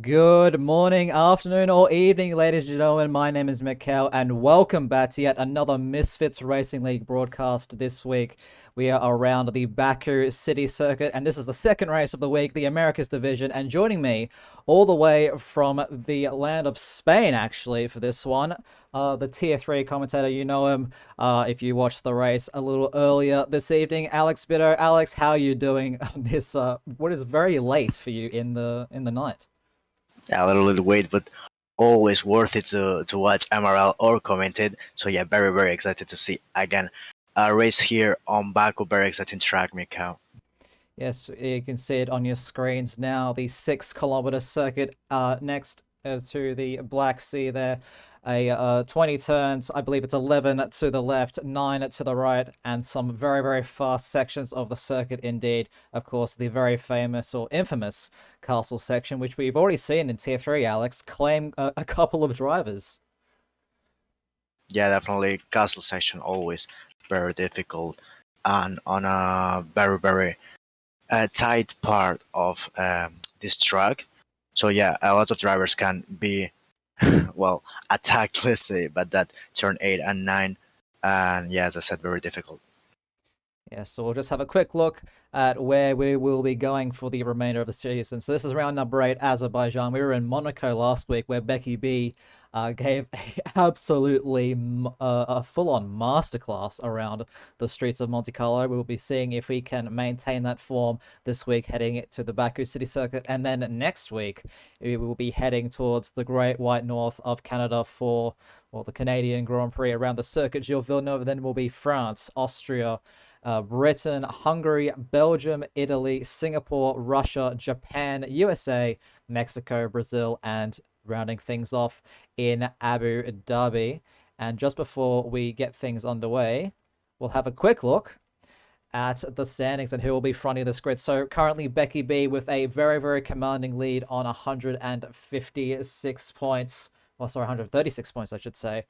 Good morning, afternoon, or evening, ladies and gentlemen. My name is Mikkel, and welcome back to yet another Misfits Racing League broadcast. This week, we are around the Baku City Circuit, and this is the second race of the week, the Americas Division. And joining me, all the way from the land of Spain, actually, for this one, the Tier 3 commentator. You know him if you watched the race a little earlier this evening. Alex Bitter. Alex, how are you doing this, what is very late for you in the night? A little wait, but always worth it to watch MRL or commented. So yeah, very excited to see again a race here on Baku. Very exciting track, Mikhail. Yes, you can see it on your screens now. The 6 kilometer circuit next to the Black Sea there. 20 turns, I believe it's 11 to the left, 9 to the right, and some very fast sections of the circuit indeed. Of course, the very famous or infamous castle section, which we've already seen in Tier 3, Alex, claim a couple of drivers. Yeah, definitely castle section always very difficult and on a very tight part of this track. So yeah, a lot of drivers can be well attacked, let's say, but that turn 8 and 9, and yeah, as I said, very difficult. Yeah, so we'll just have a quick look at where we will be going for the remainder of the season. So this is round number 8, Azerbaijan. We were in Monaco last week where Becky B gave absolutely a full-on masterclass around the streets of Monte Carlo. We will be seeing if we can maintain that form this week heading to the Baku City Circuit. And then next week, we will be heading towards the Great White North of Canada for, well, the Canadian Grand Prix around the Circuit Gilles Villeneuve. Then will be France, Austria, Britain, Hungary, Belgium, Italy, Singapore, Russia, Japan, USA, Mexico, Brazil, and rounding things off in Abu Dhabi. And just before we get things underway, we'll have a quick look at the standings and who will be fronting this grid. So currently Becky B with a very commanding lead on 156 points. Well, sorry, 136 points, I should say,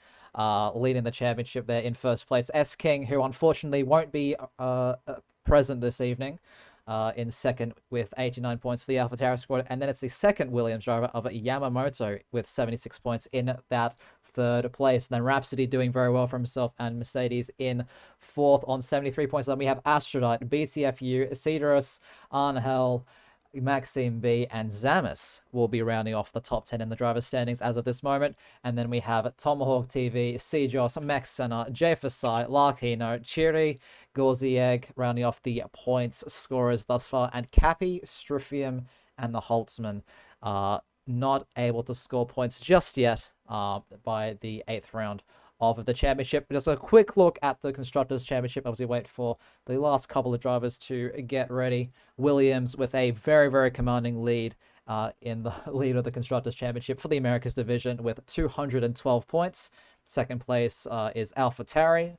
leading the championship there in first place. S King, who unfortunately won't be present this evening, in second with 89 points for the AlphaTauri squad. And then it's the second Williams driver of Yamamoto with 76 points in that third place. And then Rhapsody doing very well for himself, and Mercedes in fourth on 73 points. Then we have Aphrodite, BTFU, Cedrus, Angel, Maxime B, and Zamis will be rounding off the top 10 in the driver's standings as of this moment. And then we have Tomahawk TV, Cjos, Max Senna, Jay Fasai, Larkino, Chiri, Gorzieg rounding off the points scorers thus far. And Cappy, Struffium, and the Holtzman are not able to score points just yet by the 8th round of the championship. Just a quick look at the Constructors Championship as we wait for the last couple of drivers to get ready. Williams with a very commanding lead in the lead of the Constructors Championship for the Americas division with 212 points. Second place is AlphaTauri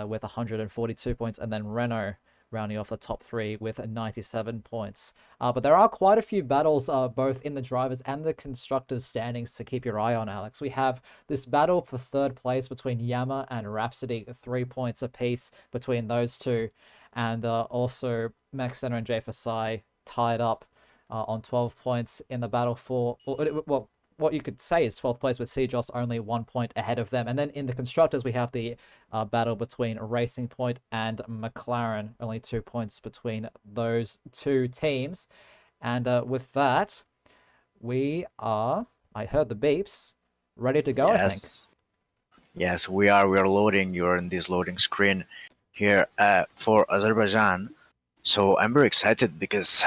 with 142 points, and then Renault rounding off the top 3 with 97 points. But there are quite a few battles both in the drivers and the constructors standings to keep your eye on, Alex. We have this battle for third place between Yama and Rhapsody, 3 points apiece between those two. And also Max Senna and Jay Fasai tied up on 12 points in the battle for, well, what you could say is 12th place with Cjos only 1 point ahead of them. And then in the constructors, we have the battle between Racing Point and McLaren, only 2 points between those two teams. And with that, we are, I heard the beeps, ready to go, I think. Yes, we are. We are loading. You're in this loading screen here for Azerbaijan. So I'm very excited because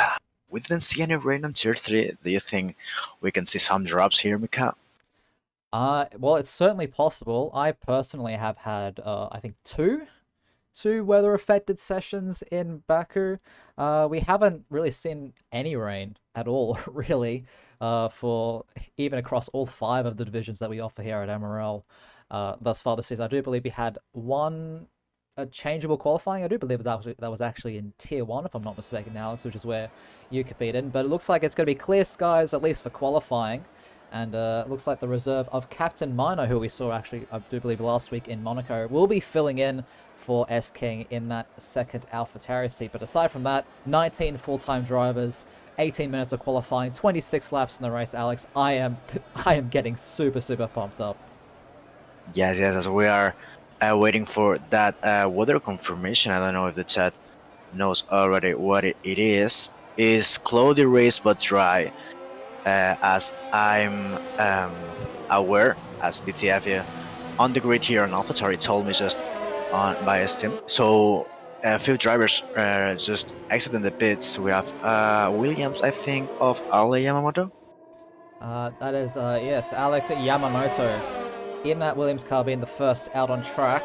we didn't see any rain on tier 3. Do you think we can see some drops here, Mika? Well, it's certainly possible. I personally have had, I think, two weather-affected sessions in Baku. We haven't really seen any rain at all, really, for even across all 5 of the divisions that we offer here at MRL thus far this season. I do believe we had one changeable qualifying. I do believe that was actually in Tier 1, if I'm not mistaken, Alex, which is where you compete in. But it looks like it's going to be clear skies, at least for qualifying. And looks like the reserve of Captain Minor, who we saw actually, I do believe, last week in Monaco, will be filling in for S King in that second AlphaTauri seat. But aside from that, 19 full-time drivers, 18 minutes of qualifying, 26 laps in the race, Alex. I am getting super, super pumped up. Yes, we are waiting for that weather confirmation. I don't know if the chat knows already what it is. Is cloudy race but dry, as I'm aware, as BTF here on the grid here on AlphaTauri told me just on by Steam. So a few drivers just exiting the pits. We have Williams, I think, of Ale Yamamoto. That is, yes, Alex Yamamoto in that Williams car being the first out on track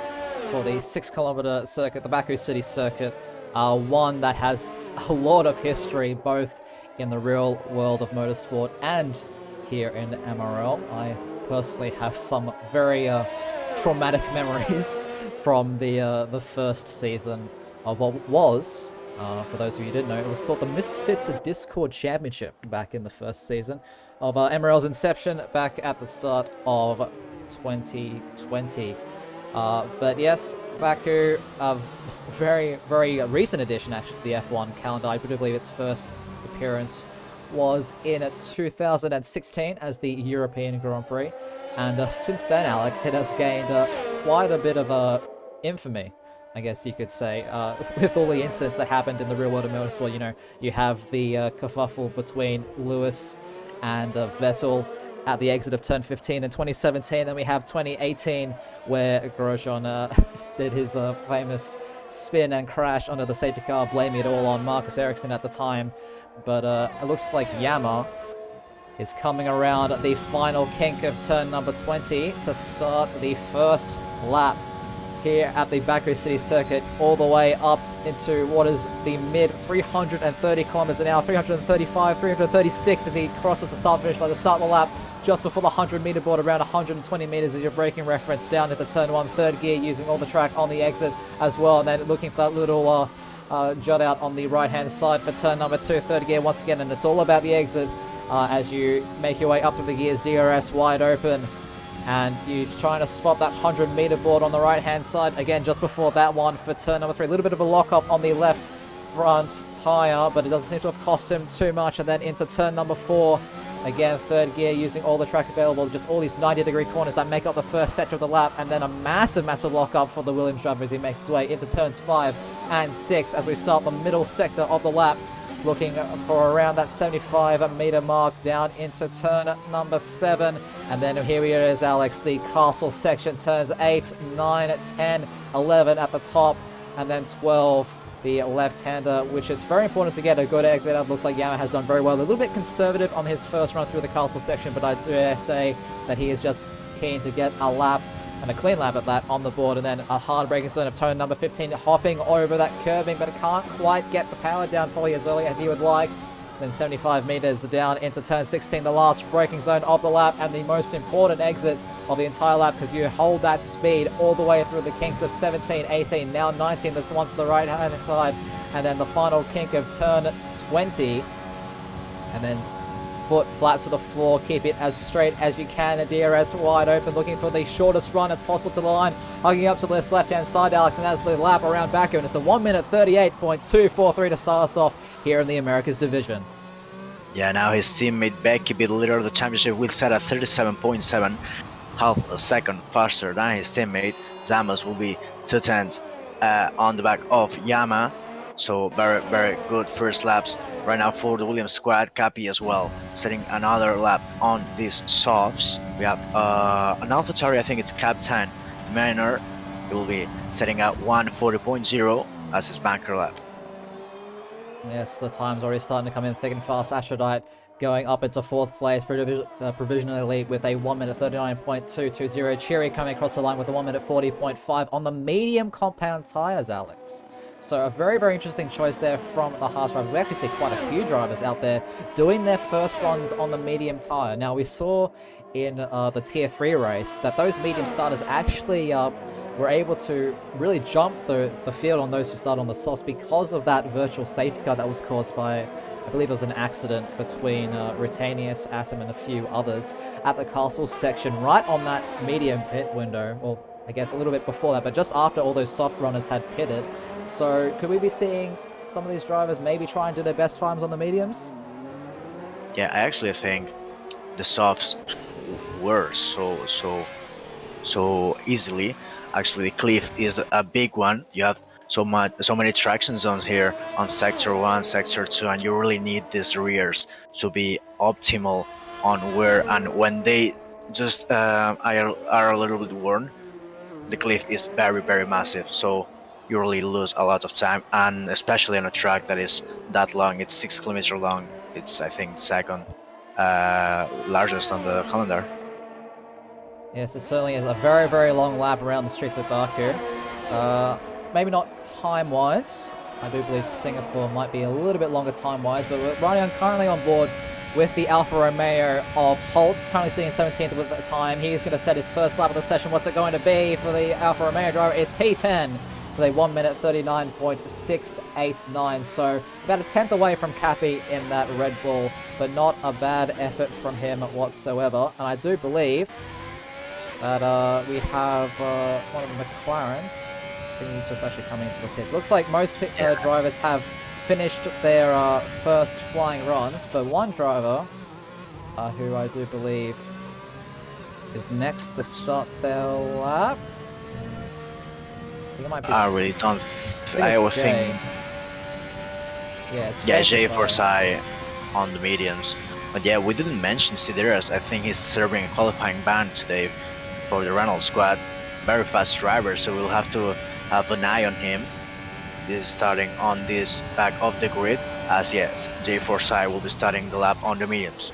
for the 6-kilometer circuit, the Baku City circuit, one that has a lot of history both in the real world of motorsport and here in MRL. I personally have some very traumatic memories from the first season of what was, for those of you who didn't know, it was called the Misfits Discord Championship back in the first season of MRL's inception back at the start of 2020. But yes, Baku, a very, very recent addition actually to the F1 calendar. I do believe its first appearance was in 2016 as the European Grand Prix. And since then, Alex, it has gained quite a bit of infamy, I guess you could say, with all the incidents that happened in the real world of motorsport. You know, you have the kerfuffle between Lewis and Vettel at the exit of turn 15 in 2017. Then we have 2018, where Grosjean did his famous spin and crash under the safety car, blaming it all on Marcus Ericsson at the time. But it looks like Yama is coming around the final kink of turn number 20 to start the first lap here at the Baku City circuit, all the way up into what is the mid 330 kilometers an hour, 335, 336 as he crosses the start finish line to start the lap just before the 100-meter board, around 120 meters as your braking reference, down into turn 1, third gear, using all the track on the exit as well, and then looking for that little jut out on the right-hand side for turn number 2, third gear once again, and it's all about the exit as you make your way up to the gears, DRS wide open, and you're trying to spot that 100-meter board on the right-hand side, again just before that one for turn number 3, a little bit of a lock-up on the left front tyre, but it doesn't seem to have cost him too much, and then into turn number 4, again, third gear, using all the track available, just all these 90-degree corners that make up the first sector of the lap, and then a massive, massive lock-up for the Williams driver as he makes his way into turns 5 and 6 as we start the middle sector of the lap, looking for around that 75-meter mark down into turn number 7. And then here he is, Alex, the castle section, turns 8, 9, 10, 11 at the top, and then 12. The left-hander, which it's very important to get a good exit out. Looks like Yama has done very well. A little bit conservative on his first run through the castle section, but I dare say that he is just keen to get a lap, and a clean lap at that, on the board. And then a hard braking zone of turn number 15, hopping over that curving, but can't quite get the power down probably as early as he would like. Then 75 meters down into turn 16, the last braking zone of the lap, and the most important exit of the entire lap, because you hold that speed all the way through the kinks of 17, 18, now 19, this one to the right hand side, and then the final kink of turn 20, and then foot flat to the floor, keep it as straight as you can, DRS wide open, looking for the shortest run that's possible to the line, hugging up to this left hand side, Alex, and that's the lap around Baku, and it's a 1 minute 38.243 to start us off here in the Americas division. Yeah, now his teammate Becky, the leader of the championship, will set at 37.7, half a second faster than his teammate. Zamos will be 2 tenths on the back of Yama. So very, very good first laps right now for the Williams squad. Cappy as well, setting another lap on these softs. We have an AlphaTauri, I think it's Captain Manor. He will be setting at 140.0 as his banker lap. Yes, the time's already starting to come in thick and fast. Aphrodite going up into 4th place, provisionally with a 1 minute 39.220. Cherry coming across the line with a 1 minute 40.5 on the medium compound tyres, Alex. So a very, very interesting choice there from the Haas drivers. We actually see quite a few drivers out there doing their first runs on the medium tyre. Now, we saw in the Tier 3 race that those medium starters actually were able to really jump the field on those who started on the softs because of that virtual safety car that was caused by, I believe it was an accident between Rutanius, Atom, and a few others at the castle section, right on that medium pit window, or I guess a little bit before that, but just after all those soft runners had pitted. So could we be seeing some of these drivers maybe try and do their best times on the mediums? Yeah, I actually think the softs were so easily. Actually, the cliff is a big one. You have so many traction zones here on sector 1, sector 2, and you really need these rears to be optimal on where and when they just are a little bit worn. The cliff is very massive, so you really lose a lot of time, and especially on a track that is that long. It's 6 kilometers long. It's, I think, second largest on the calendar. Yes, it certainly is a very long lap around the streets of Baku. Maybe not time-wise. I do believe Singapore might be a little bit longer time-wise, but we're currently on board with the Alfa Romeo of Holtz, currently sitting 17th at the time. He's going to set his first lap of the session. What's it going to be for the Alfa Romeo driver? It's P10 with a 1 minute 39.689. So about a tenth away from Cappy in that Red Bull, but not a bad effort from him whatsoever. And I do believe that we have one of the McLarens. I think he's just actually coming into the pits. Looks like most drivers have finished their first flying runs, but one driver, who I do believe is next to start their lap. I think it might be. I really don't. I was thinking. Yeah, Jay Forsai on the mediums. But yeah, we didn't mention Sideras. I think he's serving a qualifying ban today for the Renault squad. Very fast driver, so we'll have to have an eye on him. Is starting on this back of the grid, as yes, Jay Forsai will be starting the lap on the mediums.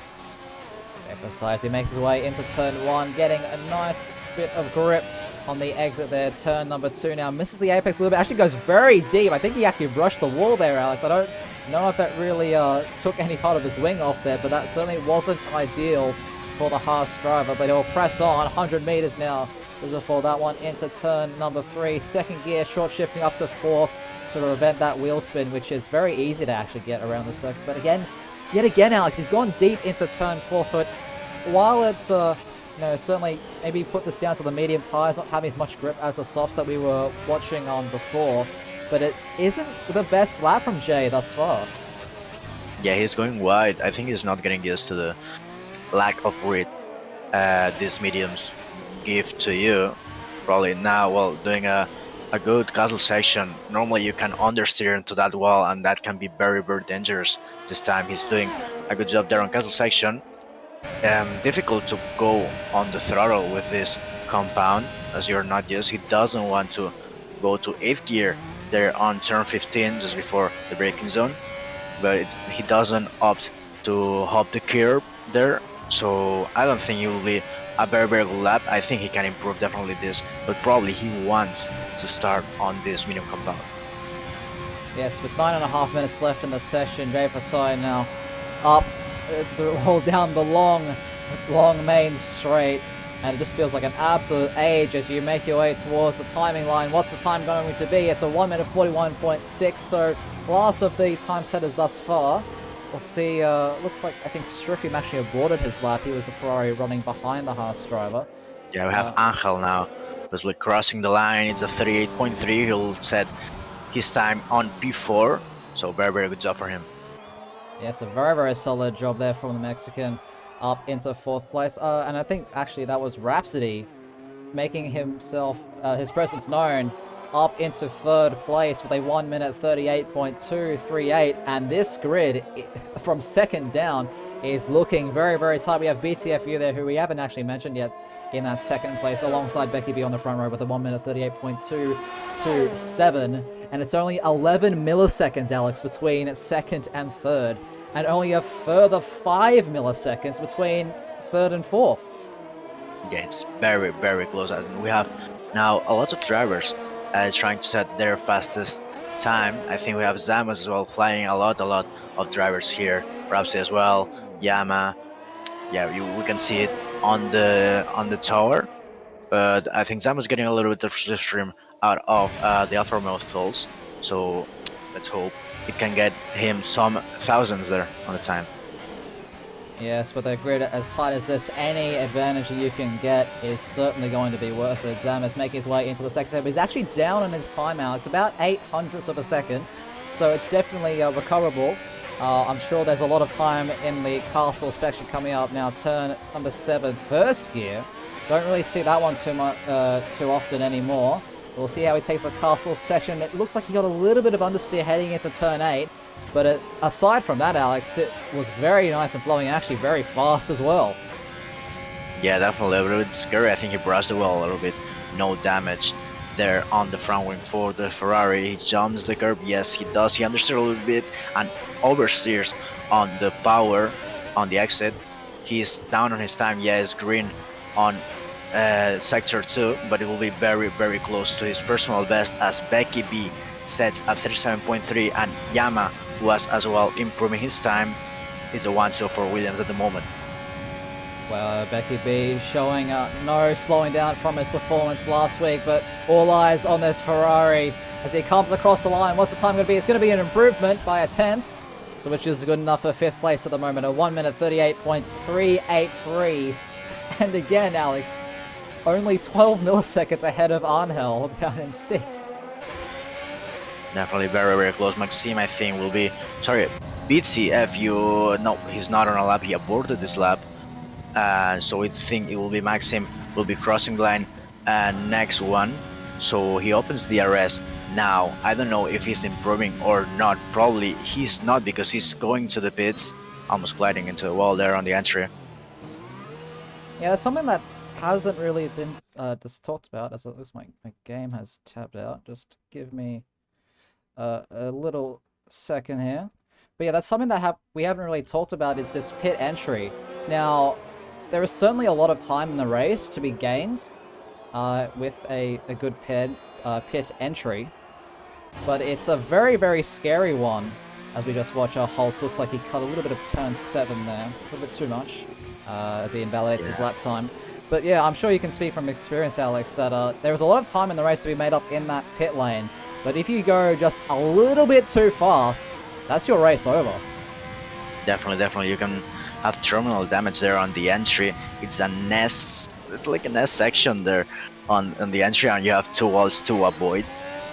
Emphasize, he makes his way into turn 1, getting a nice bit of grip on the exit there. Turn number 2 now misses the apex a little bit, actually goes very deep. I think he actually brushed the wall there, Alex. I don't know if that really took any part of his wing off there, but that certainly wasn't ideal for the Haas driver, but he'll press on 100 meters now before that one into turn number 3. Second gear, short shifting up to 4th to prevent that wheel spin, which is very easy to actually get around the circuit. But yet again, Alex, he's gone deep into turn 4, so while it's certainly maybe put this down to the medium tires not having as much grip as the softs that we were watching on before, but it isn't the best lap from Jay thus far. Yeah, he's going wide. I think he's not getting used to the lack of grit these mediums give to you. Probably now, while doing a good castle section, normally you can understeer into that wall, and that can be very dangerous. This time he's doing a good job there on castle section. Difficult to go on the throttle with this compound as you're not used. He doesn't want to go to 8th gear there on turn 15 just before the braking zone, but he doesn't opt to hop the curb there, so I don't think he will be a very good lap. I think he can improve definitely this, but probably he wants to start on this medium compound. Yes, with 9.5 minutes left in the session, Jay Fasai now up all down the long main straight, and it just feels like an absolute age as you make your way towards the timing line. What's the time going to be? It's a 1 minute 41.6, so last of the time setters thus far. We'll see, looks like, I think Striffy actually aborted his lap. He was the Ferrari running behind the Haas driver. Yeah, we have Angel now, who's like crossing the line. It's a 38.3. He'll set his time on P4, so very good job for him. Yes, a very solid job there from the Mexican, up into 4th place. And I think, actually, that was Rhapsody making himself, his presence known, up into 3rd place with a 1 minute 38.238, and this grid from 2nd down is looking very tight. We have BTFU there, who we haven't actually mentioned yet, in that 2nd place alongside Becky B on the front row with a 1 minute 38.227, and it's only 11 milliseconds, Alex, between 2nd and 3rd, and only a further 5 milliseconds between 3rd and 4th. Yeah, it's very close, and we have now a lot of drivers trying to set their fastest time. I think we have Zamas as well flying a lot of drivers here. Rapsy as well, Yama. Yeah, we can see it on the tower. But I think Zamo's getting a little bit of slipstream out of the Alfa Romeo stalls, so let's hope it can get him some thousands there on the time. Yes, with a grid as tight as this, any advantage that you can get is certainly going to be worth it. Zam is making his way into the second, but he's actually down on his time, Alex, about 800ths of a second, so it's definitely recoverable. I'm sure there's a lot of time in the castle section coming up now. Turn number 7, first gear. Don't really see that one too often anymore. We'll see how he takes the castle section. It looks like he got a little bit of understeer heading into turn 8. But aside from that, Alex, it was very nice and flowing, and actually very fast as well. Yeah, definitely a little bit scary. I think he brushed the wall a little bit. No damage there on the front wing for the Ferrari. He jumps the curb. Yes, he does. He understeers a little bit and oversteers on the power on the exit. He's down on his time. Yes, green on sector 2, but it will be very, very close to his personal best as Becky B sets at 37.3 and Yama was as well improving his time. It's a 1-2 for Williams at the moment. Well, Becky B showing no slowing down from his performance last week, but all eyes on this Ferrari as he comes across the line. What's the time going to be? It's going to be an improvement by a 10th, so which is good enough for 5th place at the moment, a 1 minute 38.383. And again, Alex, only 12 milliseconds ahead of Angel down in 6th. Definitely very, very close. Maxime, I think, will be... Sorry, BTF, no, he's not on a lap. He aborted this lap. So I think it will be Maxime, will be crossing the line next one. So he opens the DRS. Now, I don't know if he's improving or not. Probably he's not because he's going to the pits. Almost gliding into the wall there on the entry. Yeah, that's something that hasn't really been just talked about, as it looks like my game has tabbed out. Just give me a little second here. But yeah, that's something that we haven't really talked about, is this pit entry. Now, there is certainly a lot of time in the race to be gained with a good pit entry. But it's a very, very scary one. As we just watch our Holtz, looks like he cut a little bit of turn 7 there. A little bit too much as he invalidates his lap time. But yeah, I'm sure you can speak from experience, Alex, that there was a lot of time in the race to be made up in that pit lane. But if you go just a little bit too fast, that's your race over. Definitely. You can have terminal damage there on the entry. It's a nest. It's like a nest section there on the entry, and you have 2 walls to avoid.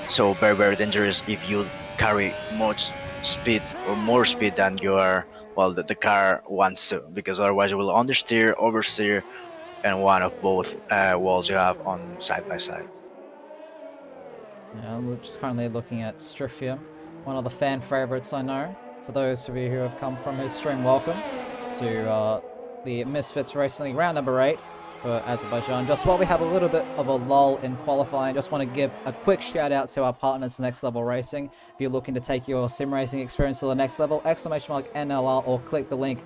So very, very dangerous if you carry much speed or more speed than the car wants to, because otherwise you will understeer, oversteer, and one of both walls you have on side by side. Yeah, I'm just currently looking at Striffium, one of the fan favorites I know. For those of you who have come from his stream, welcome to the Misfits Racing League round number 8 for Azerbaijan. Just while we have a little bit of a lull in qualifying, just want to give a quick shout out to our partners, Next Level Racing. If you're looking to take your sim racing experience to the next level, !NLR, or click the link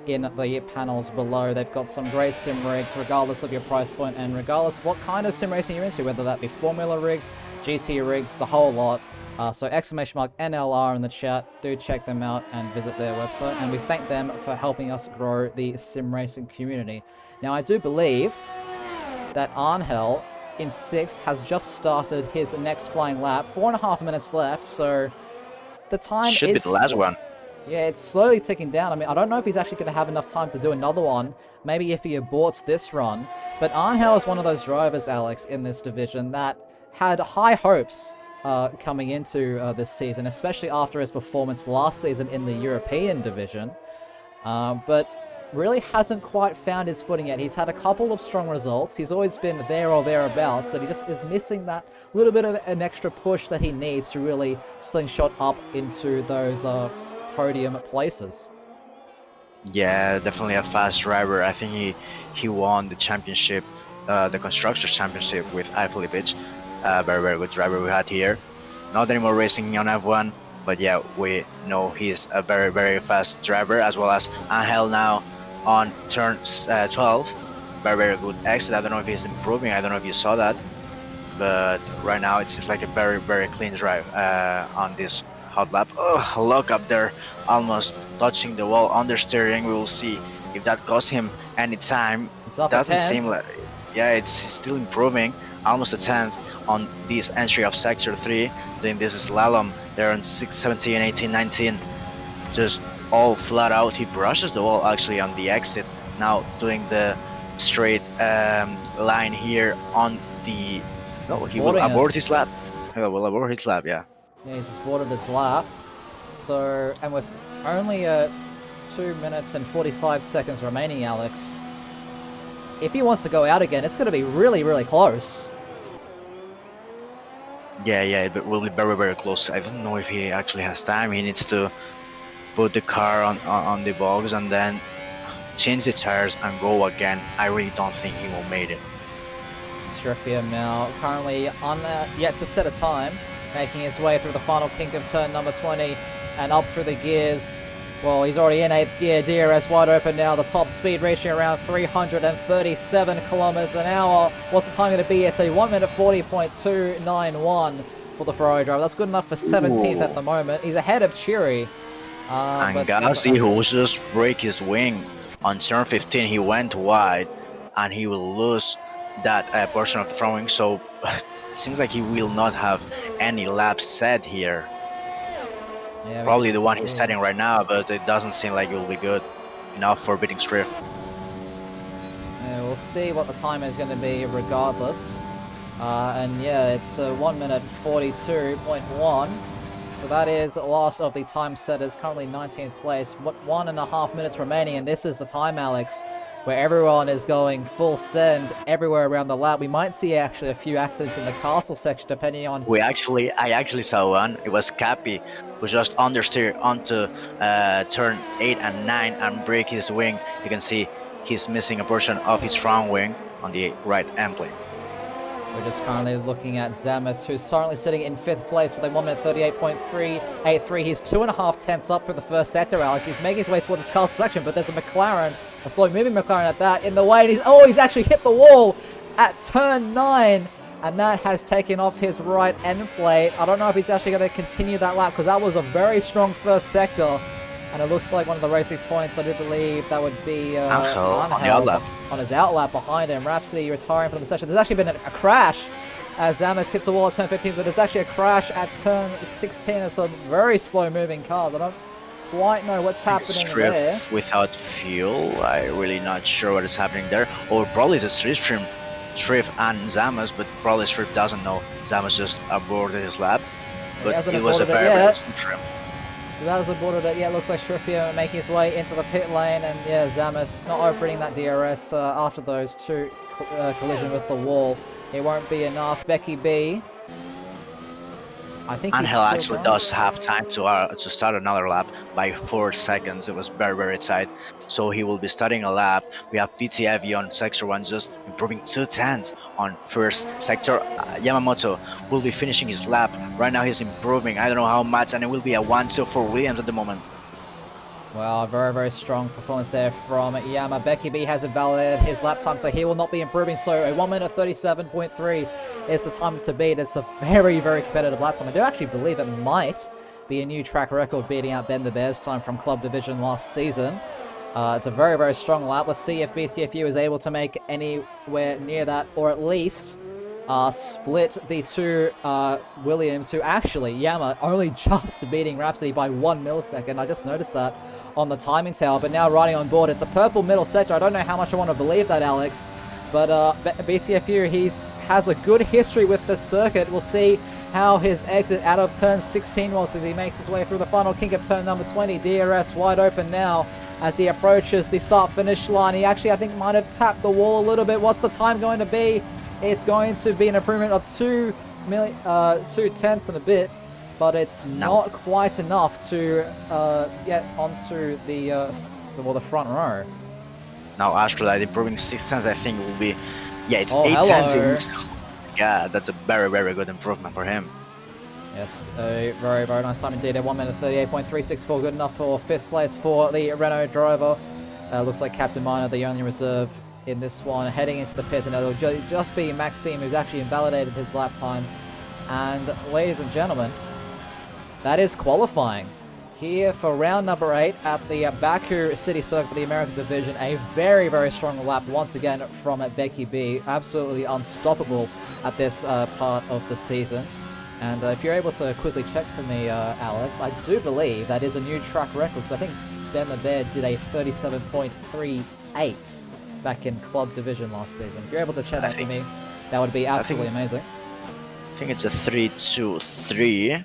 in the panels below. They've got some great sim rigs regardless of your price point and regardless of what kind of sim racing you're into, whether that be Formula rigs, GT rigs, the whole lot. So !NLR in the chat. Do check them out and visit their website, and we thank them for helping us grow the sim racing community. Now, I do believe that Angel in 6 has just started his next flying lap. 4.5 minutes left, so the time should be the last one. Yeah, it's slowly ticking down. I mean, I don't know if he's actually going to have enough time to do another one. Maybe if he aborts this run. But Angel is one of those drivers, Alex, in this division that had high hopes coming into this season, especially after his performance last season in the European division. But really hasn't quite found his footing yet. He's had a couple of strong results. He's always been there or thereabouts, but he just is missing that little bit of an extra push that he needs to really slingshot up into those podium places. Yeah, definitely a fast driver. I think he won the championship, the Constructors Championship with Filipic. Very, very good driver we had here. Not anymore racing on F1, but yeah, we know he's a very, very fast driver, as well as Angel now on turn 12. Very, very good exit. I don't know if he's improving. I don't know if you saw that, but right now it seems like a very, very clean drive on this hot lap. Oh, look up there, almost touching the wall, understeering. We will see if that costs him any time. It's up Doesn't at 10th. seem like yeah, it's still improving. Almost a tenth on this entry of Sector 3, doing this slalom. They're on 6, 17, 18, 19. Just all flat out. He brushes the wall actually on the exit. Now doing the straight line here on the. Oh, he will abort his lap. He will abort his lap, yeah. Yeah, he's just boarded his lap. So, and with only 2 minutes and 45 seconds remaining, Alex, if he wants to go out again, it's going to be really, really close. Yeah, it will be very, very close. I don't know if he actually has time. He needs to put the car on the box and then change the tires and go again. I really don't think he will make it. Shreffield now currently on yet to set a time, making his way through the final kink of turn number 20 and up through the gears. Well, he's already in 8th gear. DRS wide open now. The top speed reaching around 337 kilometers an hour. What's the time going to be? It's a 1 minute 40.291 for the Ferrari driver. That's good enough for 17th at the moment. He's ahead of Chiri. And Gasly, who just break his wing on turn 15, he went wide, and he will lose that portion of the front wing. So it seems like he will not have any laps set here. Yeah, probably the one he's setting right now, but it doesn't seem like it will be good enough for beating Strift. Yeah, we'll see what the time is going to be regardless. And yeah, it's 1 minute 42.1. So that is last of the time setters, currently 19th place. 1.5 minutes remaining, and this is the time, Alex, where everyone is going full send everywhere around the lap. We might see actually a few accidents in the castle section, depending on... I actually saw one. It was Cappy, who just understeered onto turn 8 and 9 and break his wing. You can see he's missing a portion of his front wing on the right end plate. We're just currently looking at Zamis, who's currently sitting in 5th place with a 1 minute 38.383. He's 2.5 tenths up for the first sector, Alex. He's making his way towards this castle section, but there's a McLaren, a slow-moving McLaren at that, in the way. And he's actually hit the wall at turn 9, and that has taken off his right end plate. I don't know if he's actually going to continue that lap, because that was a very strong first sector. And it looks like one of the racing points, I do believe that would be Angel on the outlap. On his outlap behind him. Rhapsody retiring from the session. There's actually been a crash as Zamis hits the wall at turn 15, but there's actually a crash at turn 16. It's a very slow moving car. I don't quite know what's happening there. Without fuel, I'm really not sure what is happening there. Or probably it's a Strift and Zamis, but probably Strift doesn't know. Zamis just aborted his lap. But it was a very trim. So that was aborted it. Yeah, it looks like Shrifia making his way into the pit lane, and yeah, Zamis not opening that DRS after those two collision with the wall. It won't be enough. Becky B. I think Angel actually does have time to start another lap by 4 seconds. It was very, very tight. So he will be starting a lap. We have PTFE on sector 1 just improving 2 tenths on first sector. Yamamoto will be finishing his lap. Right now he's improving. I don't know how much, and it will be a 1-2 for Williams at the moment. Well, very, very strong performance there from Yama. Becky B has invalidated his lap time, so he will not be improving. So a 1 minute 37.3 is the time to beat. It's a very, very competitive lap time. I do actually believe it might be a new track record, beating out Ben the Bear's time from Club Division last season. It's a very, very strong lap. Let's see if BTFU is able to make anywhere near that, or at least split the two Williams, who actually, Yama, only just beating Rhapsody by 1 millisecond. I just noticed that on the timing tower, but now riding on board. It's a purple middle sector. I don't know how much I want to believe that, Alex, but BTFU, he has a good history with the circuit. We'll see how his exit out of turn 16 was as he makes his way through the final kink of turn number 20. DRS wide open now as he approaches the start-finish line. He actually, I think, might have tapped the wall a little bit. What's the time going to be? It's going to be an improvement of 2 tenths and a bit, but it's not quite enough to get onto the front row. Now Astrolite improving 6 tenths, I think will be, it's 8 tenths. Yeah, that's a very, very good improvement for him. Yes, a very, very nice time indeed. 1 minute 38.364, good enough for 5th place for the Renault driver. Looks like Captain Minor, the only reserve in this one, heading into the pit, and it'll just be Maxime, who's actually invalidated his lap time. And ladies and gentlemen, that is qualifying. here for round number 8 at the Baku City Circuit for the Americas Division. A very, very strong lap once again from Becky B. Absolutely unstoppable at this part of the season. And if you're able to quickly check for me, Alex, I do believe that is a new track record, because I think Ben the Bear did a 37.38 back in club division last season. If you're able to check that for me, that would be absolutely amazing. I think it's a 3-2-3,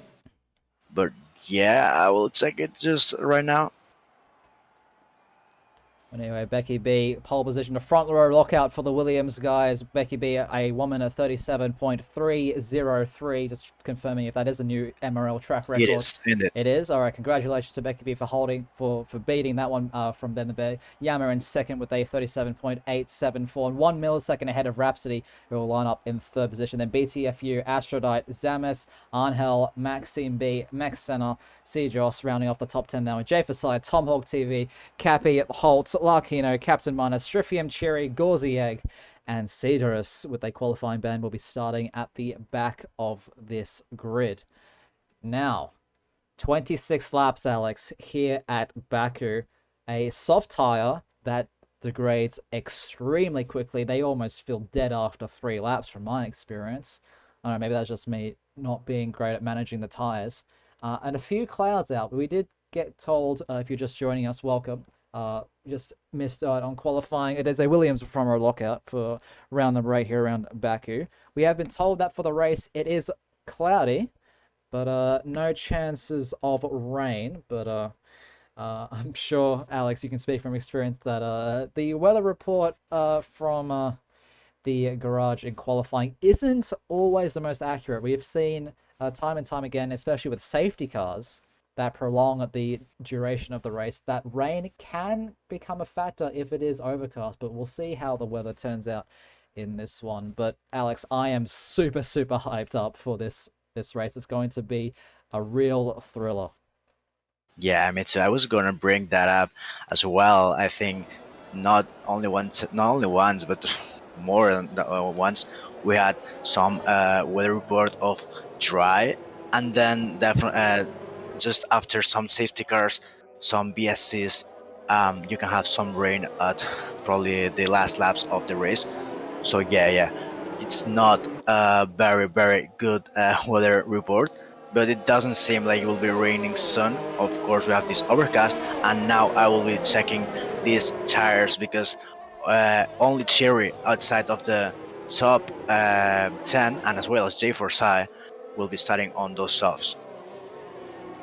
but yeah, I will check it just right now. Anyway, Becky B, pole position, a front row lockout for the Williams guys. Becky B, a woman of 37.303. Just confirming if that is a new MRL track record. It is, isn't it? It is. All right, congratulations to Becky B for beating that one from Ben the Bear. Yama in second with a 37.874, and 1 millisecond ahead of Rhapsody, who will line up in third position. Then BTFU, Astrodite, Zamis, Angel, Maxime B, Max Senna, Cjoss rounding off the top 10 now. Jay Fasai, Tomahawk TV, Cappy, Holt, Larkino, Captain Minor, Stryfium, Cherry, Gauzy Egg, and Cedrus with a qualifying band will be starting at the back of this grid. Now, 26 laps, Alex, here at Baku. A soft tyre that degrades extremely quickly. They almost feel dead after 3 laps from my experience. I don't know, maybe that's just me not being great at managing the tyres. And a few clouds out, but we did get told, if you're just joining us, welcome. Just missed out on qualifying. It is a Williams from our lockout for round number 8 here around Baku. We have been told that for the race it is cloudy, but no chances of rain. But I'm sure, Alex, you can speak from experience that the weather report from the garage in qualifying isn't always the most accurate. We have seen time and time again, especially with safety cars that prolong the duration of the race, that rain can become a factor if it is overcast, but we'll see how the weather turns out in this one. But Alex, I am super, super hyped up for this race. It's going to be a real thriller. Yeah, me too. I was gonna bring that up as well. I think not only once, but more than once. We had some weather report of dry, and then definitely just after some safety cars, some BSCs, you can have some rain at probably the last laps of the race. So yeah, it's not a very very good weather report, but it doesn't seem like it will be raining soon. Of course, we have this overcast, and now I will be checking these tires because only Cherry outside of the top 10, and as well as J4Sai, will be starting on those softs.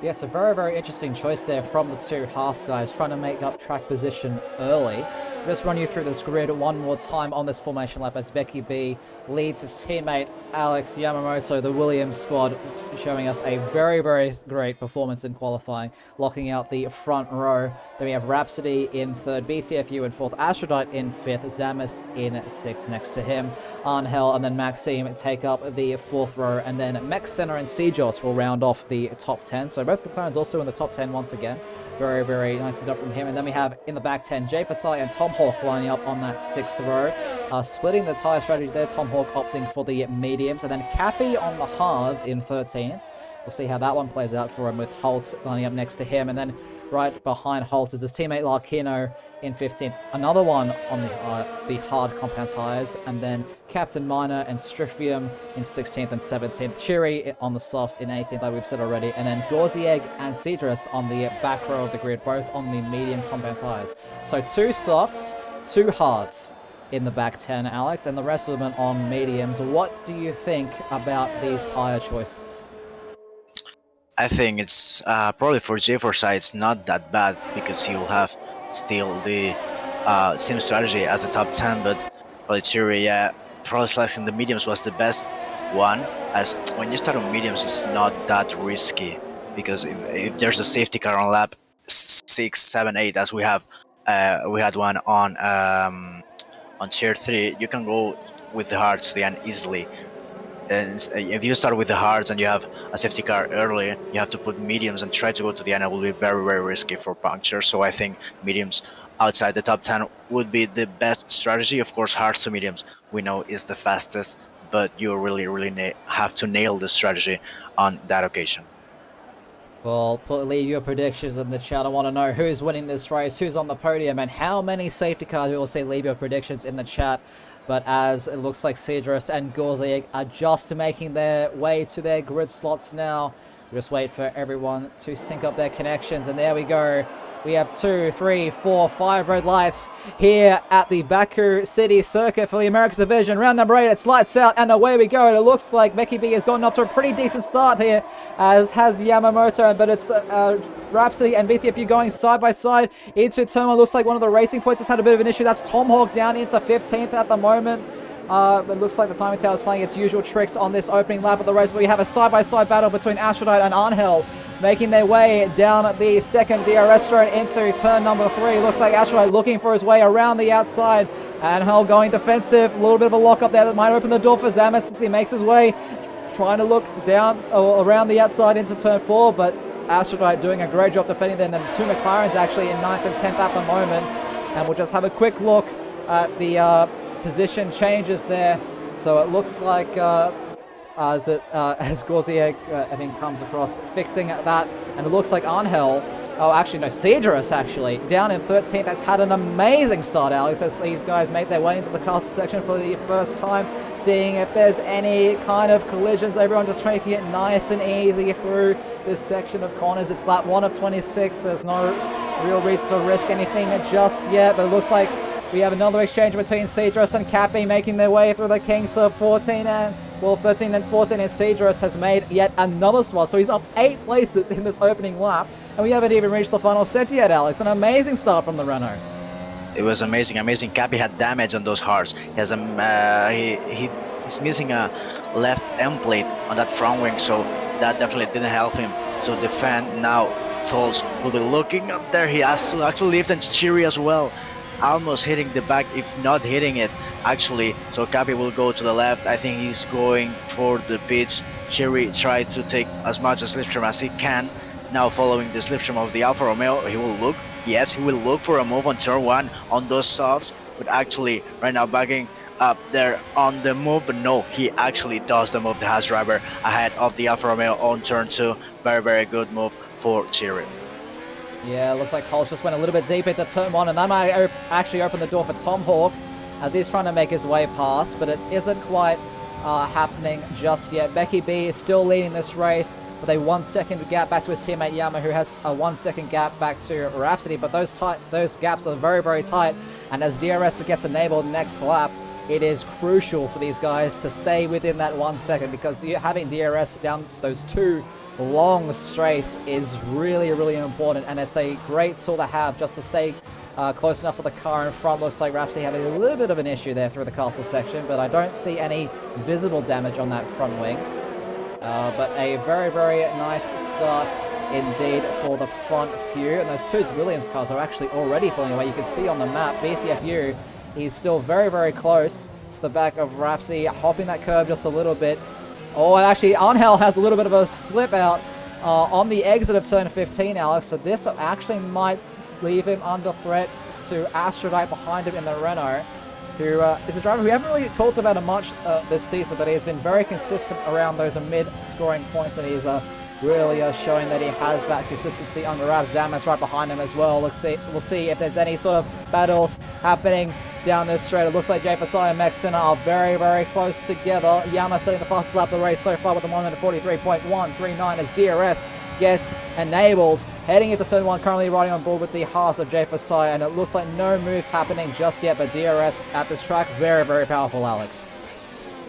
Yes, a very, very interesting choice there from the two Haas guys, trying to make up track position early. Just run you through this grid one more time on this formation lap as Becky B leads his teammate Alex Yamamoto, the Williams squad, showing us a very, very great performance in qualifying, locking out the front row. Then we have Rhapsody in third, BTFU in fourth, Astrodite in fifth, Zamis in sixth next to him, Angel and then Maxime take up the fourth row, and then Max Senna and Cjoss will round off the top 10. So both McLarens also in the top 10 once again. Very, very nicely done from him. And then we have in the back 10, Jay Fasai and Tom Hawk lining up on that sixth row. Splitting the tyre strategy there, Tom Hawk opting for the mediums. And then Cappy on the hards in 13th. We'll see how that one plays out for him with Holt lining up next to him. And then right behind Holt is his teammate Larkino in 15th. Another one on the hard compound tyres. And then Captain Minor and Stryfium in 16th and 17th. Cheery on the softs in 18th, like we've said already. And then Gauzy Egg and Cedrus on the back row of the grid, both on the medium compound tyres. So 2 softs, 2 hards in the back 10, Alex, and the rest of them on mediums. What do you think about these tyre choices? I think it's probably for J4Sai it's not that bad because he will have still the same strategy as the top 10, but probably Cherry, yeah, probably selecting the mediums was the best one, as when you start on mediums it's not that risky, because if there's a safety car on lap 6, 7, 8, as we had one on tier 3, you can go with the hards to the end easily. And if you start with the hards and you have a safety car early, you have to put mediums and try to go to the end. It will be very, very risky for puncture. So I think mediums outside the top 10 would be the best strategy. Of course, hards to mediums we know is the fastest, but you really, really have to nail the strategy on that occasion. Well, leave your predictions in the chat. I want to know who's winning this race, who's on the podium, and how many safety cars. We will say leave your predictions in the chat. But as it looks like Cedrus and Gorziak are just making their way to their grid slots now. Just wait for everyone to sync up their connections. And there we go. We have 2, 3, 4, 5 red lights here at the Baku City Circuit for the Americas Division. Round number 8, it's lights out, and away we go. And it looks like Becky B has gotten off to a pretty decent start here, as has Yamamoto, but it's Rhapsody and VTFU going side by side into turn 1. Looks like one of the racing points has had a bit of an issue. That's Tomahawk down into 15th at the moment. It looks like the timing tower is playing its usual tricks on this opening lap of the race, but we have a side-by-side battle between Aphrodite and Angel, making their way down the second DRS straight into turn number 3. Looks like Aphrodite looking for his way around the outside. Angel going defensive, a little bit of a lock up there that might open the door for Zamet since he makes his way, trying to look down or around the outside into turn 4, but Aphrodite doing a great job defending them. And the two McLarens actually in 9th and 10th at the moment. And we'll just have a quick look at the position changes there. So it looks like as Gorziak I think comes across fixing that, and it looks like Angel, Cedrus actually down in 13th. That's had an amazing start, Alex, as these guys make their way into the castle section for the first time, seeing if there's any kind of collisions. Everyone just trying to get nice and easy through this section of corners. It's lap 1 of 26. There's no real reason to risk anything just yet, but it looks like we have another exchange between Cedrus and Cappy making their way through the Kings of 13 and 13 and 14, and Cedrus has made yet another spot, so he's up 8 places in this opening lap, and we haven't even reached the final set yet, Alex. An amazing start from the Renault. It was amazing. Cappy had damage on those hearts. He has he's missing a left end plate on that front wing, so that definitely didn't help him to defend. Now Tolls will be looking up there. He has to actually lift and Chiri as well, almost hitting the back, if not hitting it actually. So Cappy will go to the left. I think he's going for the pits. Chiri tried to take as much a slipstream as he can. Now following the slipstream of the Alfa Romeo, he will look. Yes, he will look for a move on turn 1 on those softs, but actually right now backing up there on the move. But no, he actually does the move, the Haas driver, ahead of the Alfa Romeo on turn 2. Very good move for Chiri. Yeah, looks like Coles just went a little bit deep into turn 1, and that might actually open the door for Tomahawk as he's trying to make his way past, but it isn't quite happening just yet. Becky B is still leading this race with a 1 second gap back to his teammate Yama, who has a 1 second gap back to Rhapsody, but those gaps are very tight, and as DRS gets enabled next lap, it is crucial for these guys to stay within that 1 second, because having DRS down those 2 long straights is really important, and it's a great tool to have just to stay close enough to the car in front. Looks like Rhapsody having a little bit of an issue there through the castle section, but I don't see any visible damage on that front wing. But a very nice start indeed for the front few, and those two Williams cars are actually already pulling away. You can see on the map, BTFU, he's still very close to the back of Rhapsody, hopping that curve just a little bit. Oh, and actually Angel has a little bit of a slip out on the exit of turn 15, Alex, so this actually might leave him under threat to Aphrodite behind him in the Renault, who is a driver we haven't really talked about much this season, but he has been very consistent around those mid-scoring points, and he's really showing that he has that consistency under Rabs. Damas right behind him as well. We'll see if there's any sort of battles happening down this straight. It looks like Jay Fasai and Max Sinner are very close together. Yama setting the fastest lap of the race so far with a moment of 43.139 as DRS gets enabled. Heading into turn 1, currently riding on board with the Haas of Jay Fasai, and it looks like no moves happening just yet, but DRS at this track, very powerful, Alex.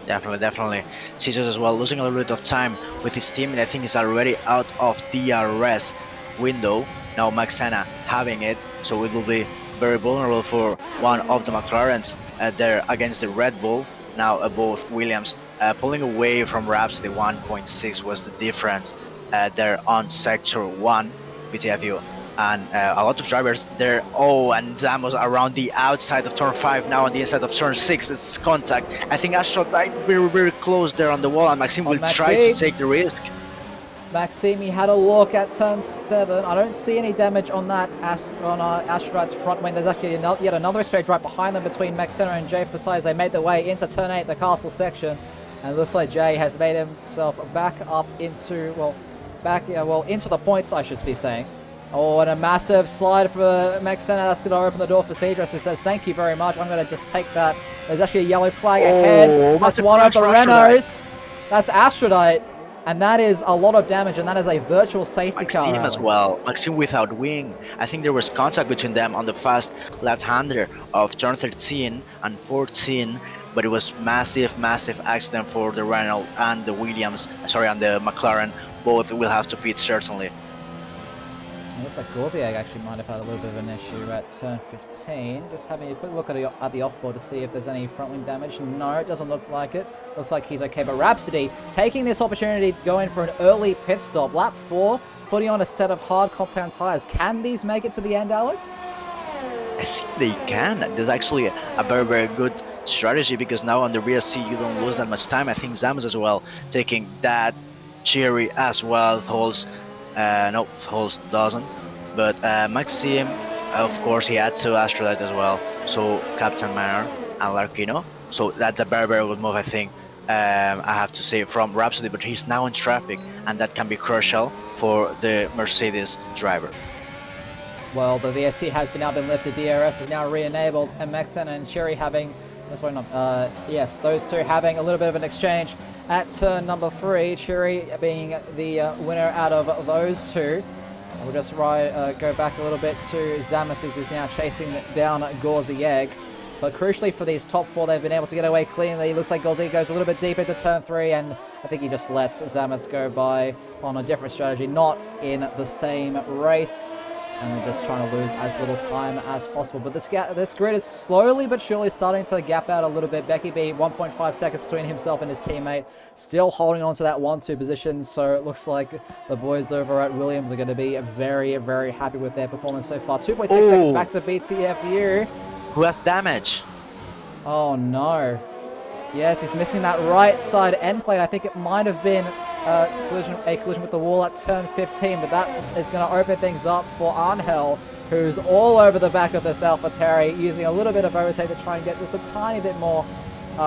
Definitely. Caesars as well, losing a little bit of time with his team, and I think he's already out of DRS window. Now Maxena having it, so it will be very vulnerable for one of the McLarens there against the Red Bull. Now both Williams pulling away from Rhapsody. 1.6 was the difference there on Sector 1, BTFU. And a lot of drivers there. Oh, and Zamos around the outside of turn 5, now on the inside of turn 6. It's contact. I think Astro died very close there on the wall, and Maxime will try to take the risk. Maxime, he had a look at turn 7. I don't see any damage on that Astrodite's front wing. There's actually yet another straight right behind them between Maxena and Jay Fasai as they made their way into turn 8, the castle section. And it looks like Jay has made himself back up into, well, back, well, into the points, I should be saying. Oh, and a massive slide for Maxena. That's going to open the door for Cedros, who says, thank you very much. I'm going to just take that. There's actually a yellow flag ahead. That's one of the Renaults. That's Aphrodite. And that is a lot of damage, and that is a virtual safety car. Maxime as well. Maxime without wing. I think there was contact between them on the fast left-hander of turn 13 and 14, but it was massive accident for the Renault and the Williams, sorry, and the McLaren. Both will have to pit, certainly. It looks like Gorziag actually might have had a little bit of an issue at turn 15. Just having a quick look at the offboard to see if there's any front wing damage. No, it doesn't look like it. Looks like he's okay. But Rhapsody taking this opportunity to go in for an early pit stop. Lap 4, putting on a set of hard compound tires. Can these make it to the end, Alex? I think they can. There's actually a very good strategy, because now on the rear seat you don't lose that much time. I think Zamus as well taking that Cherry as well. Holds doesn't, but Maxime, of course, he had to Astrolite as well, so Captain Manor and Larkino, so that's a very good move, I think. I have to say, from Rhapsody, but he's now in traffic, and that can be crucial for the Mercedes driver. Well, the VSC has now been lifted, DRS is now re-enabled, and Maxena and Cherry having, yes, those two having a little bit of an exchange at turn number 3, Cherry being the winner out of those two. We'll just go back a little bit to Zamus, as he's now chasing down Gorziag. But crucially for these top 4, they've been able to get away cleanly. Looks like Gorziag goes a little bit deep into turn 3, and I think he just lets Zamus go by on a different strategy, not in the same race. And they're just trying to lose as little time as possible. But this grid is slowly but surely starting to gap out a little bit. Becky B, 1.5 seconds between himself and his teammate, still holding on to that 1-2 position. So it looks like the boys over at Williams are going to be very happy with their performance so far. 2.6 seconds back to BTFU. Who has damage? Oh no. Yes, he's missing that right side end plate. I think it might have been a collision with the wall at turn 15, but that is going to open things up for Angel, who's all over the back of this AlphaTauri, using a little bit of overtake to try and get this a tiny bit more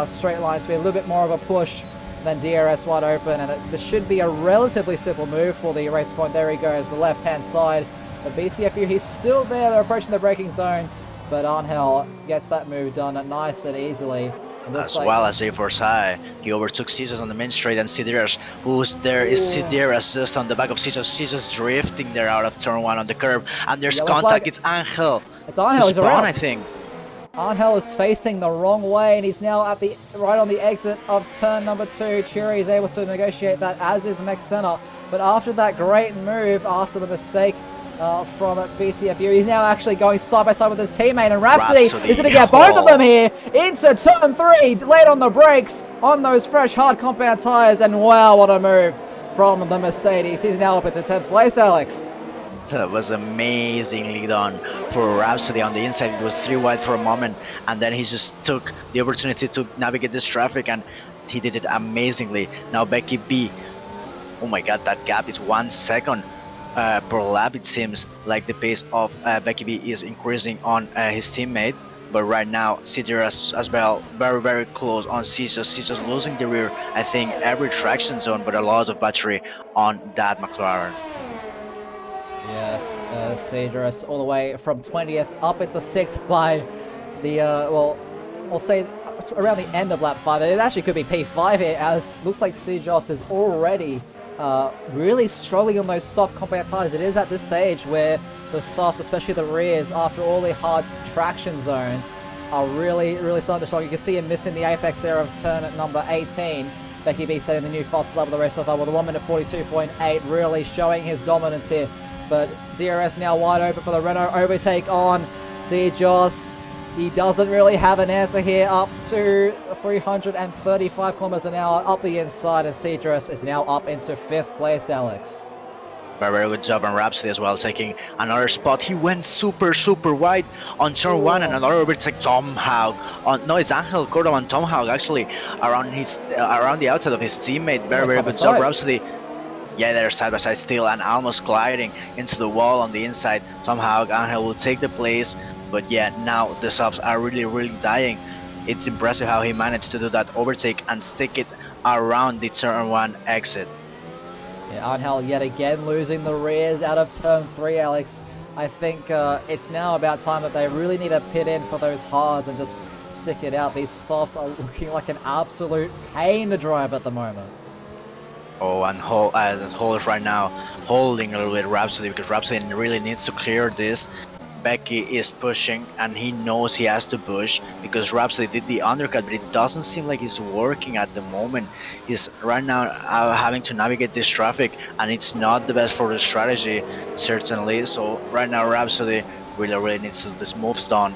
straight line, to be a little bit more of a push than DRS wide open, and this should be a relatively simple move for the race point. There he goes, the left-hand side. The BTFU, he's still there, they're approaching the braking zone, but Angel gets that move done nice and easily. As well as A4 he overtook Caesars on the main straight, and Sidiras, who's there, is Sidiras just on the back of Caesars. Caesars drifting there out of turn 1 on the curb, and there's contact. Flag. It's Angel. It's Angel. He's around, I think. Angel is facing the wrong way, and he's now at right on the exit of turn number 2. Chiri is able to negotiate that, as is Maxena. But after that great move, after the mistake from BTFU, he's now actually going side by side with his teammate, and Rhapsody is going to get both of them here into turn 3, late on the brakes on those fresh hard compound tires, and wow, what a move from the Mercedes. He's now up into 10th place, Alex. That was amazingly done for Rhapsody on the inside. It was 3 wide for a moment, and then he just took the opportunity to navigate this traffic, and he did it amazingly. Now Becky B, oh my god, that gap is 1 second per lap. It seems like the pace of Becky B is increasing on his teammate, but right now Cideras as well, very close on Caesars. Caesars losing the rear, I think, every traction zone, but a lot of battery on that McLaren. Yes, Cideras all the way from 20th up into 6th by the well, I'll say around the end of lap 5. It actually could be P5 here, as looks like Cideras is already really struggling on those soft compound tires. It is at this stage where the softs, especially the rears, after all the hard traction zones, are really starting to struggle. You can see him missing the apex there of turn at number 18. Becky B setting the new fastest lap of the race so far with a 1 minute 42.8, really showing his dominance here. But DRS now wide open for the Renault overtake on Sejos. He doesn't really have an answer here, up to 335 kilometers an hour up the inside, and Cedros is now up into 5th place, Alex. Very good job on Rhapsody as well, taking another spot. He went super wide on turn 1, and another overtake Tomahawk. No, it's Angel Cordova and Tomahawk actually around the outside of his teammate. Very good job, Rhapsody. Yeah, they're side by side still, and almost gliding into the wall on the inside. Tomahawk, Angel will take the place. But yeah, now the softs are really dying. It's impressive how he managed to do that overtake and stick it around the turn 1 exit. Yeah, Angel yet again losing the rears out of turn 3, Alex. I think it's now about time that they really need to pit in for those hards and just stick it out. These softs are looking like an absolute pain to drive at the moment. Oh, and Hall is right now holding a little bit Rhapsody because Rhapsody really needs to clear this. Becky is pushing and he knows he has to push because Rhapsody did the undercut, but it doesn't seem like it's working at the moment. He's right now having to navigate this traffic and it's not the best for the strategy, certainly. So right now Rhapsody really needs to do this moves done.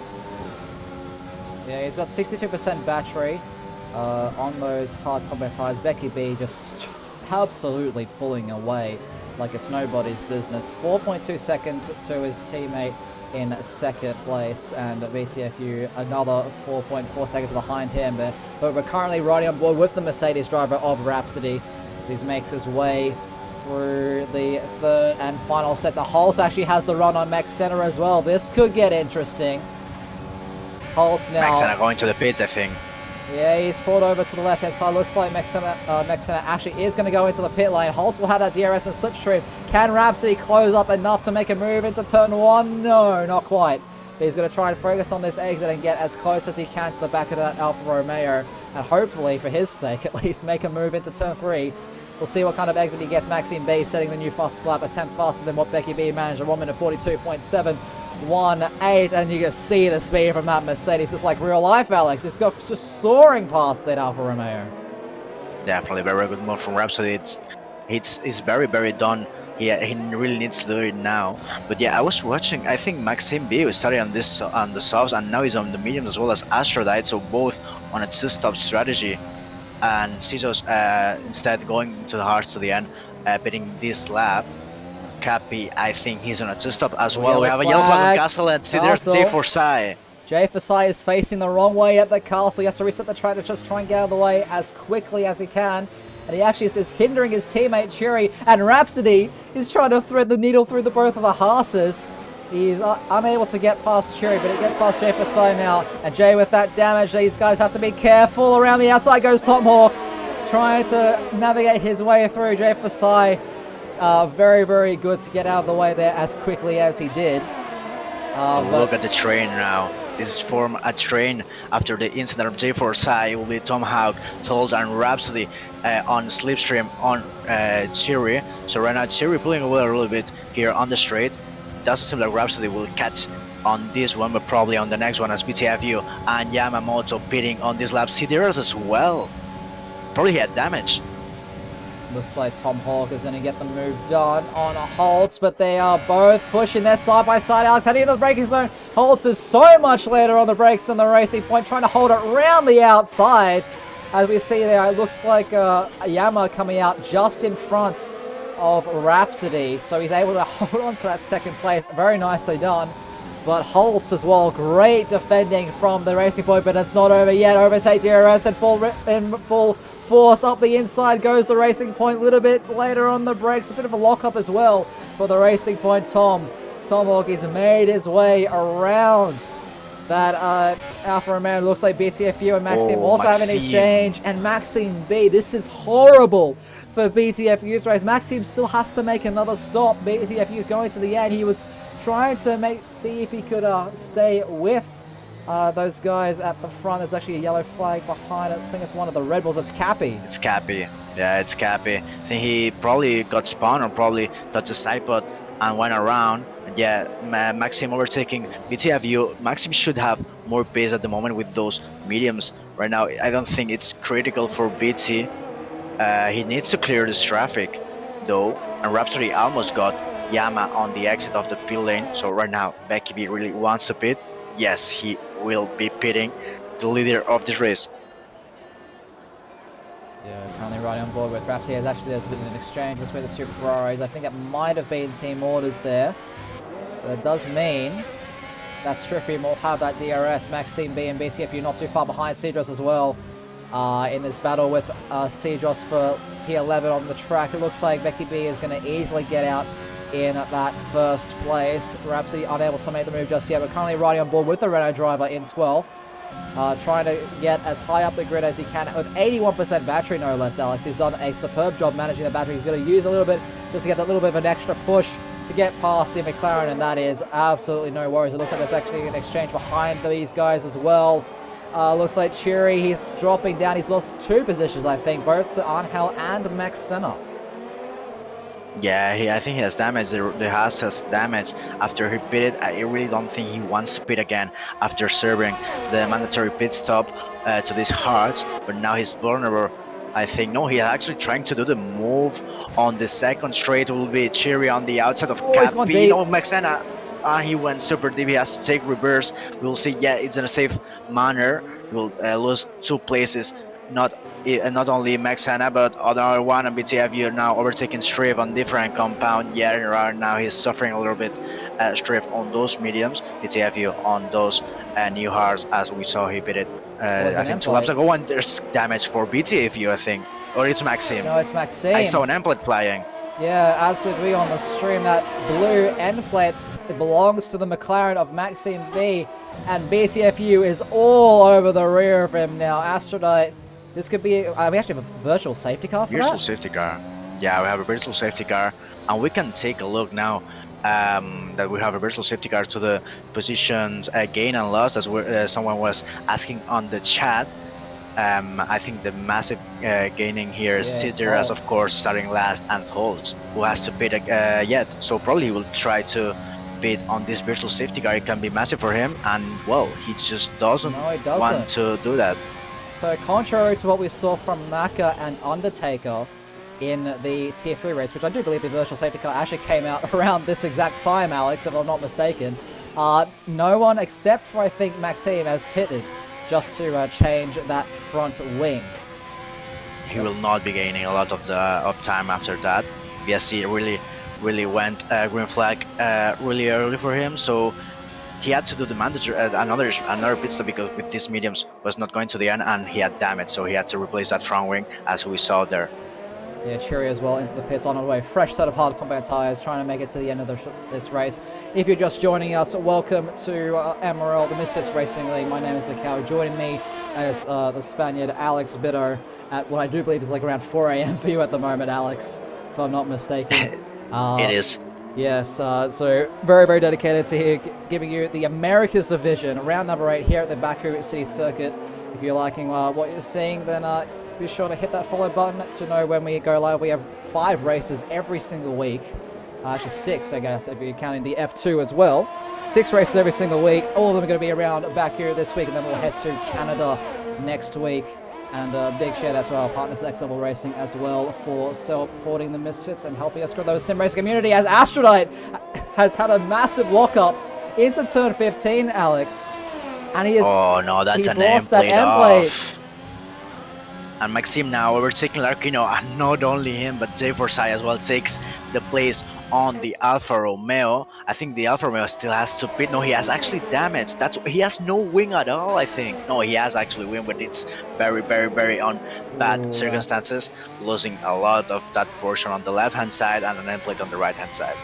Yeah, he's got 62% battery on those hard combat tires. Becky B just absolutely pulling away like it's nobody's business. 4.2 seconds to his teammate in second place, and BTFU another 4.4 seconds behind him there. But we're currently riding on board with the Mercedes driver of Rhapsody as he makes his way through the third and final set. The Holtz actually has the run on Max Center as well. This could get interesting. Holtz now. Max Center going to the pits, I think. Yeah, he's pulled over to the left-hand side. Looks like Max Center actually is going to go into the pit lane. Holtz will have that DRS and slipstream. Can Rhapsody close up enough to make a move into turn 1? No, not quite. But he's going to try and focus on this exit and get as close as he can to the back of that Alfa Romeo. And hopefully, for his sake, at least make a move into turn 3. We'll see what kind of exit he gets. Maxime B setting the new fastest lap, a tenth faster than what Becky B managed, a 1 minute 42.718, and you can see the speed from that Mercedes. It's like real life, Alex. It's got just soaring past that Alfa Romeo. Definitely very good move from Rhapsody. It's very done. Yeah, he really needs to do it now. But yeah, I was watching. I think Maxime B was starting on the softs, and now he's on the mediums as well as Astrodiet. So both on a two-stop strategy. And Cizos instead going to the hards to the end, pitting this lap. Cappy, I think he's on a two-stop as well. We have a yellow flag on Castle and see there's J Forsai. J Forsai is facing the wrong way at the castle. He has to reset the track to just try and get out of the way as quickly as he can. And he actually is hindering his teammate Cherry. And Rhapsody is trying to thread the needle through both of the Haas's. He's unable to get past Cherry, but it gets past Jay Forsai now. And Jay with that damage, these guys have to be careful. Around the outside goes Tomahawk, trying to navigate his way through. Jay Forsai, very good to get out of the way there as quickly as he did. Look at the train now. This is from a train after the incident of Jay Forsai. It will be Tomahawk, Told, and Rhapsody on Slipstream on Cherry. So right now Cherry pulling away a little bit here on the straight. Doesn't seem like Rhapsody will catch on this one, but probably on the next one as BTFU and Yamamoto pitting on this lap. CDRS as well. Probably he had damage. Looks like Tom Hawk is going to get the move done on Holtz, but they are both pushing their side by side. Alex heading into the braking zone. Holtz is so much later on the brakes than the Racing Point, trying to hold it around the outside. As we see there, it looks like Yama coming out just in front of Rhapsody, so he's able to hold on to that second place. Very nicely done. But Holtz as well, great defending from the Racing Point, but it's not over yet. Overtake DRS in full force up the inside goes the Racing Point. A little bit later on the brakes, a bit of a lock-up as well for the Racing Point. Tom Hawk has made his way around that Alfa Romeo. Looks like BTFU and Maxime also have an exchange, and Maxime B. This is horrible for BTFU's race. Maxime still has to make another stop. BTFU's going to the end. He was trying to see if he could stay with those guys at the front. There's actually a yellow flag behind it. I think it's one of the Red Bulls. It's Cappy. It's Cappy. Yeah, it's Cappy. I think he probably got spun or probably touched a side pod and went around. Yeah, Maxime overtaking BTFU. Maxime should have more pace at the moment with those mediums. Right now, I don't think it's critical for BT. He needs to clear this traffic, though. And Rhapsody almost got Yama on the exit of the pit lane. So right now, Becky B really wants to pit. Yes, he will be pitting the leader of this race. Yeah, currently riding on board with Rhapsody. There's been an exchange between the two Ferraris. I think it might have been team orders there. But it does mean that Striffy will have that DRS. Maxime B and BTFU not too far behind Cedros as well in this battle with Cedros for P11 on the track. It looks like Becky B is going to easily get out in that first place. Rhapsody unable to make the move just yet, but currently riding on board with the Renault driver in 12th. trying to get as high up the grid as he can with 81% battery, no less, Alex. He's done a superb job managing the battery. He's going to use a little bit just to get that little bit of an extra push to get past the McLaren, and that is absolutely no worries. It looks like there's actually an exchange behind these guys as well. Looks like Cheery, he's dropping down. He's lost 2 positions, I think, both to Angel and Max Senna. Yeah, I think he has damage. The Haas has damage after he pitted. I really don't think he wants to pit again after serving the mandatory pit stop to these hards. But now he's vulnerable. I think no, he's actually trying to do the move on the second straight. Will be Cheery on the outside of Capine. Oh, Maxena. He went super deep. He has to take reverse. We'll see. Yeah, it's in a safe manner. We'll lose 2 places. Not only Max Hanna, but other one and BTFU now overtaking Strive on different compound. Yeah, right now he's suffering a little bit. Strive on those mediums, BTFU on those new hards, as we saw he pitted. I think 2 laps ago, and there's damage for BTFU, I think, or it's Maxime. No, it's Maxime. I saw an end plate flying. Yeah, as with we on the stream, that blue end plate, it belongs to the McLaren of Maxime B, and BTFU is all over the rear of him now. Astrodite. This could be, we actually have a virtual safety car for virtual safety car. Yeah, we have a virtual safety car, and we can take a look now that we have a virtual safety car to the positions gain and loss, as someone was asking on the chat. I think the massive gaining here is Cideras, of course, starting last, and Holtz, who has to pit yet. So probably he will try to pit on this virtual safety car. It can be massive for him, and well, he just doesn't want to do that. So contrary to what we saw from Naka and Undertaker in the Tier 3 race, which I do believe the virtual safety car actually came out around this exact time, Alex, if I'm not mistaken, no one except for, I think, Maxime has pitted just to change that front wing. He will not be gaining a lot of time after that. BSC really went green flag really early for him, so he had to do the mandatory another pit stop because with these mediums was not going to the end, and he had damage, so he had to replace that front wing, as we saw there. Yeah, Cheery as well into the pits on the way. Fresh set of hard combat tires, trying to make it to the end of this race. If you're just joining us, welcome to MRL, the Misfits Racing League. My name is Mikau. Joining me as the Spaniard Alex Bitter at what I do believe is like around 4 a.m. for you at the moment, Alex, if I'm not mistaken. It is. Yes, so very, very dedicated to here, giving you the Americas Division, round number 8 here at the Baku City Circuit. If you're liking what you're seeing, then be sure to hit that follow button to know when we go live. We have 5 races every single week. Actually 6, I guess, if you're counting the F2 as well. 6 races every single week. All of them are going to be around Baku this week, and then we'll head to Canada next week. And a big shout out to our partners, Next Level Racing, as well, for supporting the Misfits and helping us grow the sim racing community, as Astrodite has had a massive lockup into turn 15, Alex. And he is, oh no, that's an end plate off. And Maxime now overtaking Larkino, and not only him, but Jay Forsai as well takes the place on the Alfa Romeo. I think the Alfa Romeo still has to pit. No, he has actually damage. He has no wing at all, I think. No, he has actually wing, but it's very, very, very on bad circumstances, losing a lot of that portion on the left-hand side and an end plate on the right-hand side.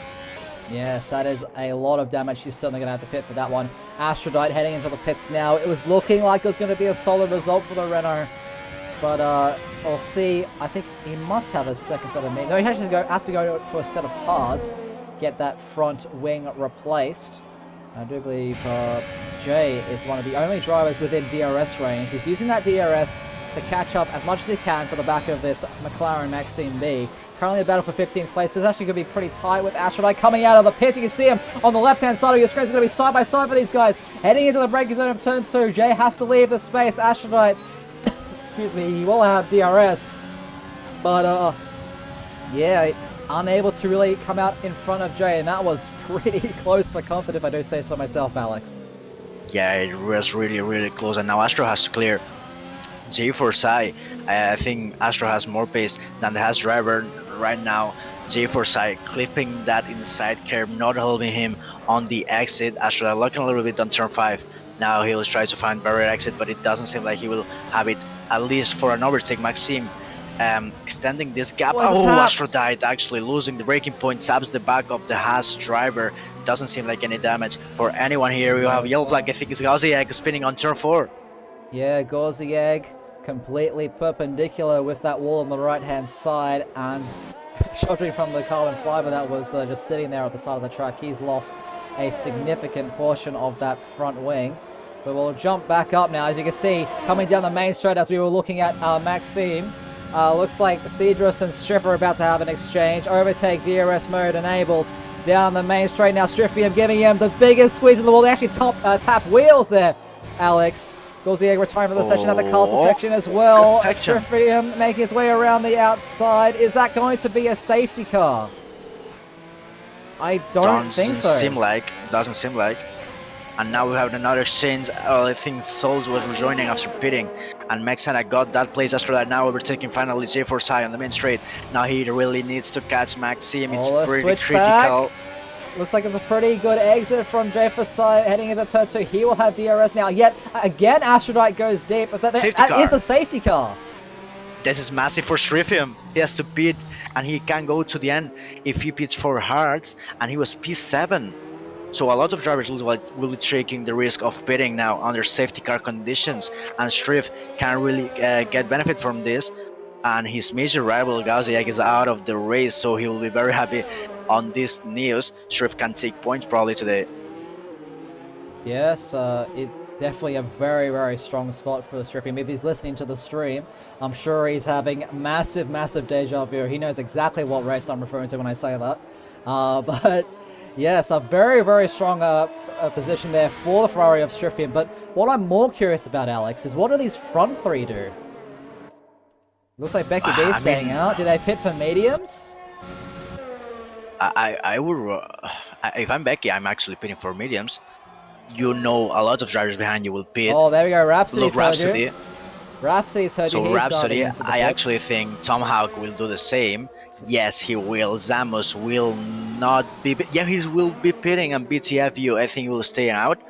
Yes, that is a lot of damage. He's certainly going to have to pit for that one. Astrodite heading into the pits now. It was looking like it was going to be a solid result for the Renault. But we'll see. I think he must have a second set of mediums. No, he has to go to a set of hards, get that front wing replaced. I do believe Jay is one of the only drivers within DRS range. He's using that DRS to catch up as much as he can to the back of this McLaren Maxime B. Currently a battle for 15th place. It's actually going to be pretty tight with Astrodite coming out of the pit. You can see him on the left-hand side of your screen. It's going to be side by side for these guys. Heading into the braking zone of turn 2. Jay has to leave the space. Astrodite, excuse me, he will have DRS. But, yeah, unable to really come out in front of Jay. And that was pretty close for comfort, if I do say so myself, Alex. Yeah, it was really, really close. And now Astro has to clear Jay Forsai. I think Astro has more pace than the Haas driver right now. Jay Forsai clipping that inside curb, not helping him on the exit. Astro looking a little bit on turn 5. Now he will try to find barrier exit, but it doesn't seem like he will have it, at least for an overtake. Maxime extending this gap. Oh, Astro died, actually losing the braking point, sabs the back of the Haas driver. Doesn't seem like any damage for anyone here. We have yellow flag. I think it's Gaziak spinning on turn 4. Yeah, Gorzieg completely perpendicular with that wall on the right-hand side, and sheltering from the carbon fiber that was just sitting there at the side of the track. He's lost a significant portion of that front wing. But we'll jump back up now. As you can see, coming down the main straight as we were looking at Maxime. Looks like Cedrus and Striff are about to have an exchange. Overtake DRS mode enabled down the main straight now. Striffium giving him the biggest squeeze in the wall. They actually tap wheels there, Alex. Gorzieg retiring from the section at the castle section as well. Striffium making his way around the outside. Is that going to be a safety car? I don't think so. Doesn't seem like. And now we have another exchange. I think Souls was rejoining after pitting. And Mexana got that place after that. Now overtaking finally J4 on the main straight. Now he really needs to catch Maxime. It's pretty critical. Back. Looks like it's a pretty good exit from J4 heading into turn 2. He will have DRS now. Yet again, Aphrodite goes deep. But that is a safety car. This is massive for Striffium. He has to pit and he can go to the end if he pits for hearts. And he was P7. So a lot of drivers will be taking the risk of pitting now under safety car conditions, and Striff can really get benefit from this. And his major rival Gauziak is out of the race, so he will be very happy on this news. Striff can take points probably today. Yes, it's definitely a very, very strong spot for the Striffy. If he's listening to the stream, I'm sure he's having massive deja vu. He knows exactly what race I'm referring to when I say that. But yes, a very, very strong position there for the Ferrari of Striffium. But what I'm more curious about, Alex, is what do these front three do? Looks like Becky B's staying out. Do they pit for mediums? I would, if I'm Becky, I'm actually pitting for mediums. You know, a lot of drivers behind you will pit. Oh, there we go. Rhapsody's Rhapsody. heard you. Rhapsody's heard you. So Rhapsody, I actually think Tom Hawk will do the same. Yes, he will. Zamus will not be. Yeah, he will be pitting, and BTFU, I think, will stay out.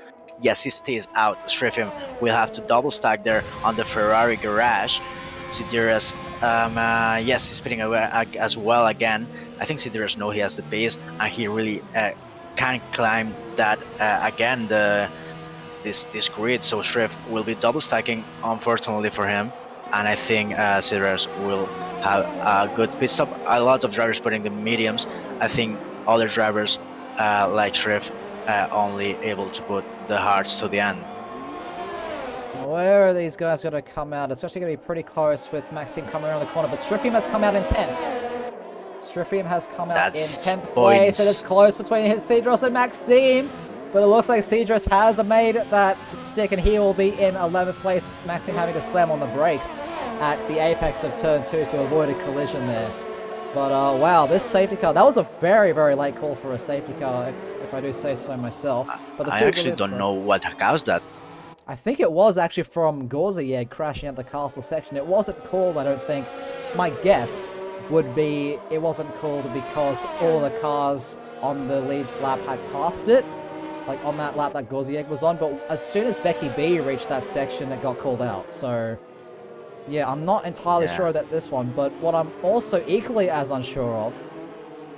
Yes, he stays out. Striffium will have to double stack there on the Ferrari garage. Sidiras, yes, he's pitting as well again. I think Sidiras knows he has the pace, and he really can climb that again this grid. So Striff will be double stacking, unfortunately for him, and I think Sidiras will have a good pit stop. A lot of drivers putting the mediums. I think other drivers like Striff only able to put the hards to the end. Where are these guys going to come out? It's actually going to be pretty close with Maxime coming around the corner, but Striffium has come out in 10th. Striffium has come out in 10th place. It is close between Cedros and Maxime, but it looks like Cedros has made that stick, and he will be in 11th place. Maxime having to slam on the brakes at the apex of turn 2 to avoid a collision there. But wow, this safety car, that was a very, very late call for a safety car, if I do say so myself. But the I actually don't know what caused that. I think it was actually from Gorzieg crashing at the castle section. It wasn't called, I don't think. My guess would be it wasn't called because all the cars on the lead lap had passed it, like on that lap that Gorzieg was on. But as soon as Becky B reached that section, it got called out. So yeah, I'm not entirely sure that this one, but what I'm also equally as unsure of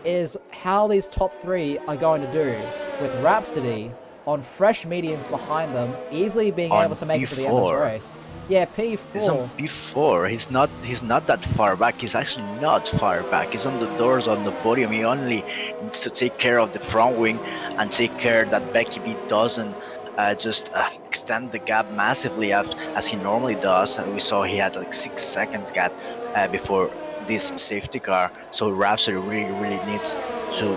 is how these top three are going to do with Rhapsody on fresh mediums behind them, easily being able to make it to the end of the race. Yeah, P4. He's on P4. He's not that far back. He's actually not far back. He's on the doors, on the podium. He only needs to take care of the front wing and take care that Becky B doesn't just extend the gap massively as he normally does. We saw he had like 6 seconds gap before this safety car. So Rhapsody really needs to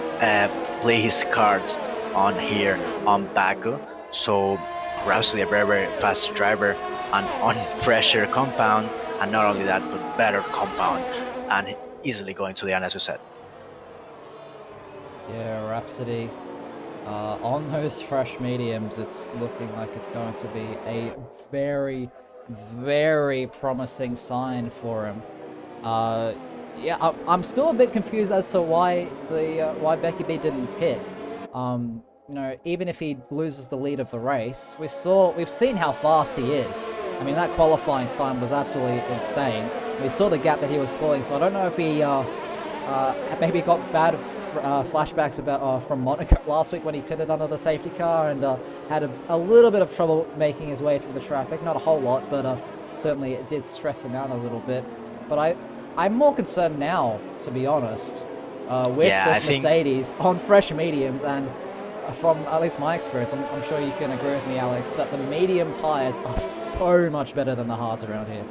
play his cards on here on Baku. So Rhapsody, a very fast driver and on fresher compound, and not only that but better compound, and easily going to the end, as you said. Yeah, Rhapsody on those fresh mediums, it's looking like it's going to be a very, very promising sign for him. Yeah, I'm still a bit confused as to why why Becky B didn't pit. You know, even if he loses the lead of the race, we've seen how fast he is. I mean, that qualifying time was absolutely insane. We saw the gap that he was pulling, so I don't know if he maybe got flashbacks about from Monaco last week when he pitted under the safety car and had a little bit of trouble making his way through the traffic. Not a whole lot, but certainly it did stress him out a little bit. But I'm more concerned now, to be honest, with this Mercedes on fresh mediums, and from at least my experience, I'm sure you can agree with me, Alex, that the medium tires are so much better than the hards around here.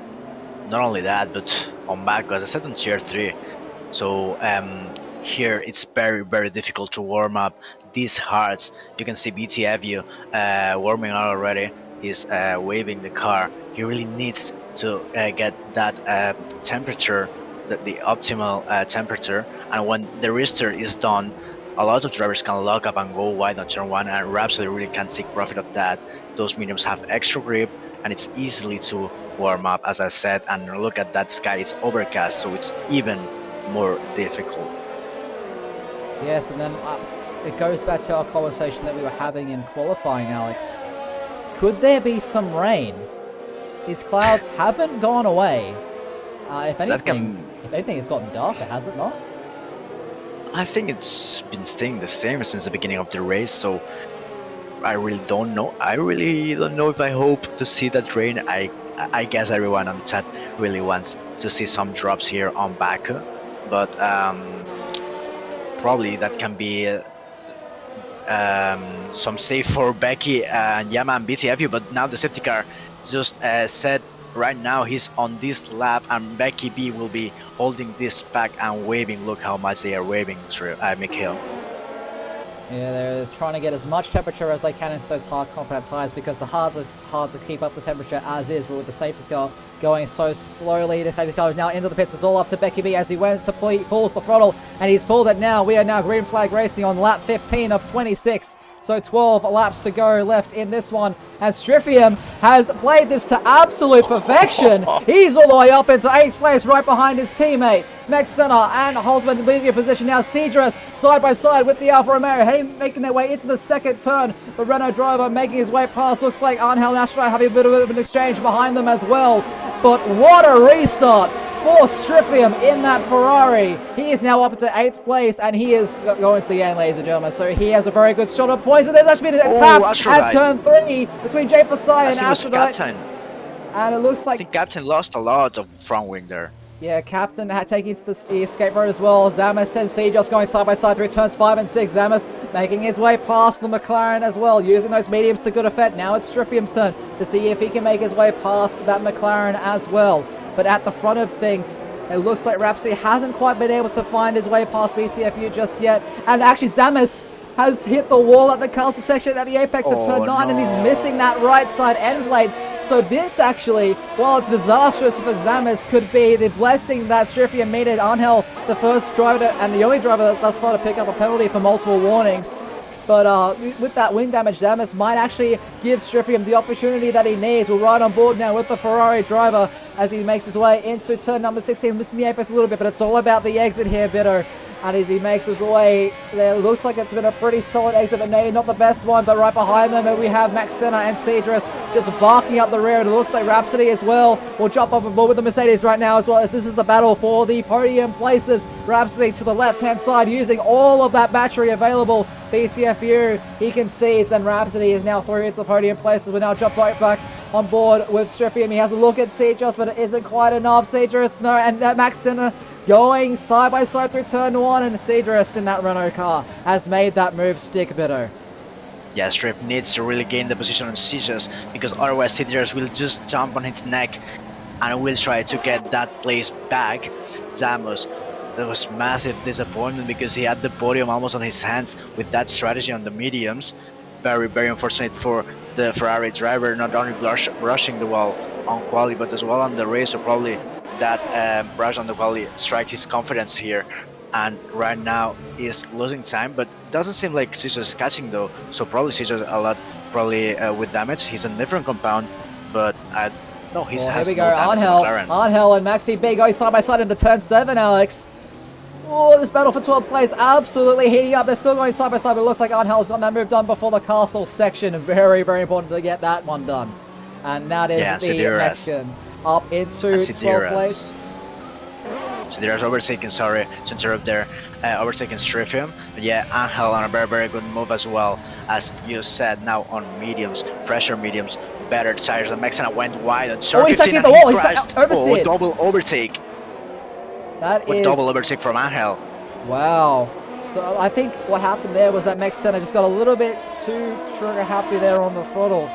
Not only that, but on Baku, as I said, on tier 3, so here it's very, very difficult to warm up these hards. You can see BTFU warming up already. He's waving the car. He really needs to get that temperature, the optimal temperature, and when the restart is done, a lot of drivers can lock up and go wide on turn 1, and Rhapsody really can take profit of that. Those mediums have extra grip, and it's easily to warm up, as I said, and look at that sky, it's overcast, so it's even more difficult. Yes, and then it goes back to our conversation that we were having in qualifying, Alex. Could there be some rain? These clouds haven't gone away. If anything, it's gotten darker, has it not? I think it's been staying the same since the beginning of the race, so I really don't know. I really don't know if I hope to see that rain. I guess everyone on chat really wants to see some drops here on Baku, but probably that can be some safe for Becky and Yama and BTFU, but now the safety car just said right now he's on this lap, and Becky B will be holding this back and waving. Look how much they are waving through Mikhail. Yeah, they're trying to get as much temperature as they can into those hard compound tires, because the hards are hard to keep up the temperature as is, but with the safety car going so slowly, the safety car is now into the pits. It's all up to Becky B as he pulls the throttle, and he's pulled it now. We are now green flag racing on lap 15 of 26. So 12 laps to go left in this one. And Stryfium has played this to absolute perfection. He's all the way up into 8th place right behind his teammate. Max Senna and Holzman losing a position now. Cedrus side by side with the Alfa Romeo, making their way into the second turn. The Renault driver making his way past. Looks like Angel and Astro having a bit of an exchange behind them as well. But what a restart for Stryfium in that Ferrari. He is now up to 8th place, and he is going to the end, ladies and gentlemen. So he has a very good shot of points. And there's actually been an tap at turn 3 between Jay Fasai and Aphrodite. And it looks like... I think Captain lost a lot of front wing there. Yeah, Captain had taken it to the escape road as well. Zamas and C just going side by side through turns 5 and 6. Zamas making his way past the McLaren as well, using those mediums to good effect. Now it's Stryfium's turn to see if he can make his way past that McLaren as well. But at the front of things, it looks like Rhapsody hasn't quite been able to find his way past BCFU just yet. And actually, Zamas has hit the wall at the castle section at the apex of turn 9, and he's missing that right side end blade. So this actually, while it's disastrous for Zamas, could be the blessing that Stryfium needed. Angel, the first driver and the only driver thus far to pick up a penalty for multiple warnings. But with that wing damage, Zamas might actually give Stryfium the opportunity that he needs. We're right on board now with the Ferrari driver as he makes his way into turn number 16, missing the apex a little bit, but it's all about the exit here, Bitter. And as he makes his way there, looks like it's been a pretty solid exit, but maybe not the best one. But right behind them, we have Max Senna and Cedrus just barking up the rear. And it looks like Rhapsody as well will jump up and board with the Mercedes right now, as well, as this is the battle for the podium places. Rhapsody to the left-hand side, using all of that battery available. BTFU, he concedes, and Rhapsody is now through into the podium places. We now jump right back on board with Stryfium. He has a look at Cedrus, but it isn't quite enough. Cedrus, no, and Max Senna going side by side through turn 1, and Cedrus in that Renault car has made that move stick, Bitter. Yeah, Strip needs to really gain the position on Cedrus, because otherwise Cedrus will just jump on his neck and will try to get that place back. Zamus, that was massive disappointment because he had the podium almost on his hands with that strategy on the mediums. Very, very unfortunate for the Ferrari driver, not only brushing the wall on quali, but as well on the race. So probably that brush on the quali strike his confidence here, and right now is losing time, but doesn't seem like Cesar is catching though, so probably Cesar a lot with damage. He's a different compound, but no, he's here we go. Angel and Maxi B going side by side into turn 7, Alex. Oh, this battle for 12th place absolutely heating up. They're still going side by side, but it looks like Angel's got that move done before the castle section. Very, very important to get that one done. And that is the Mexican up into 12th place. So there's overtaking, sorry to interrupt there, overtaking Strifium. But yeah, Angel on a very good move as well. As you said, now on mediums, pressure mediums, better tires. The Mexana went wide on turn Oh, he's 15 touching and the he wall. He's crashed. oversteered. Oh, double overtake. That What is... double overtake from Angel. Wow. So I think what happened there was that Mexana just got a little bit too trigger happy there on the throttle.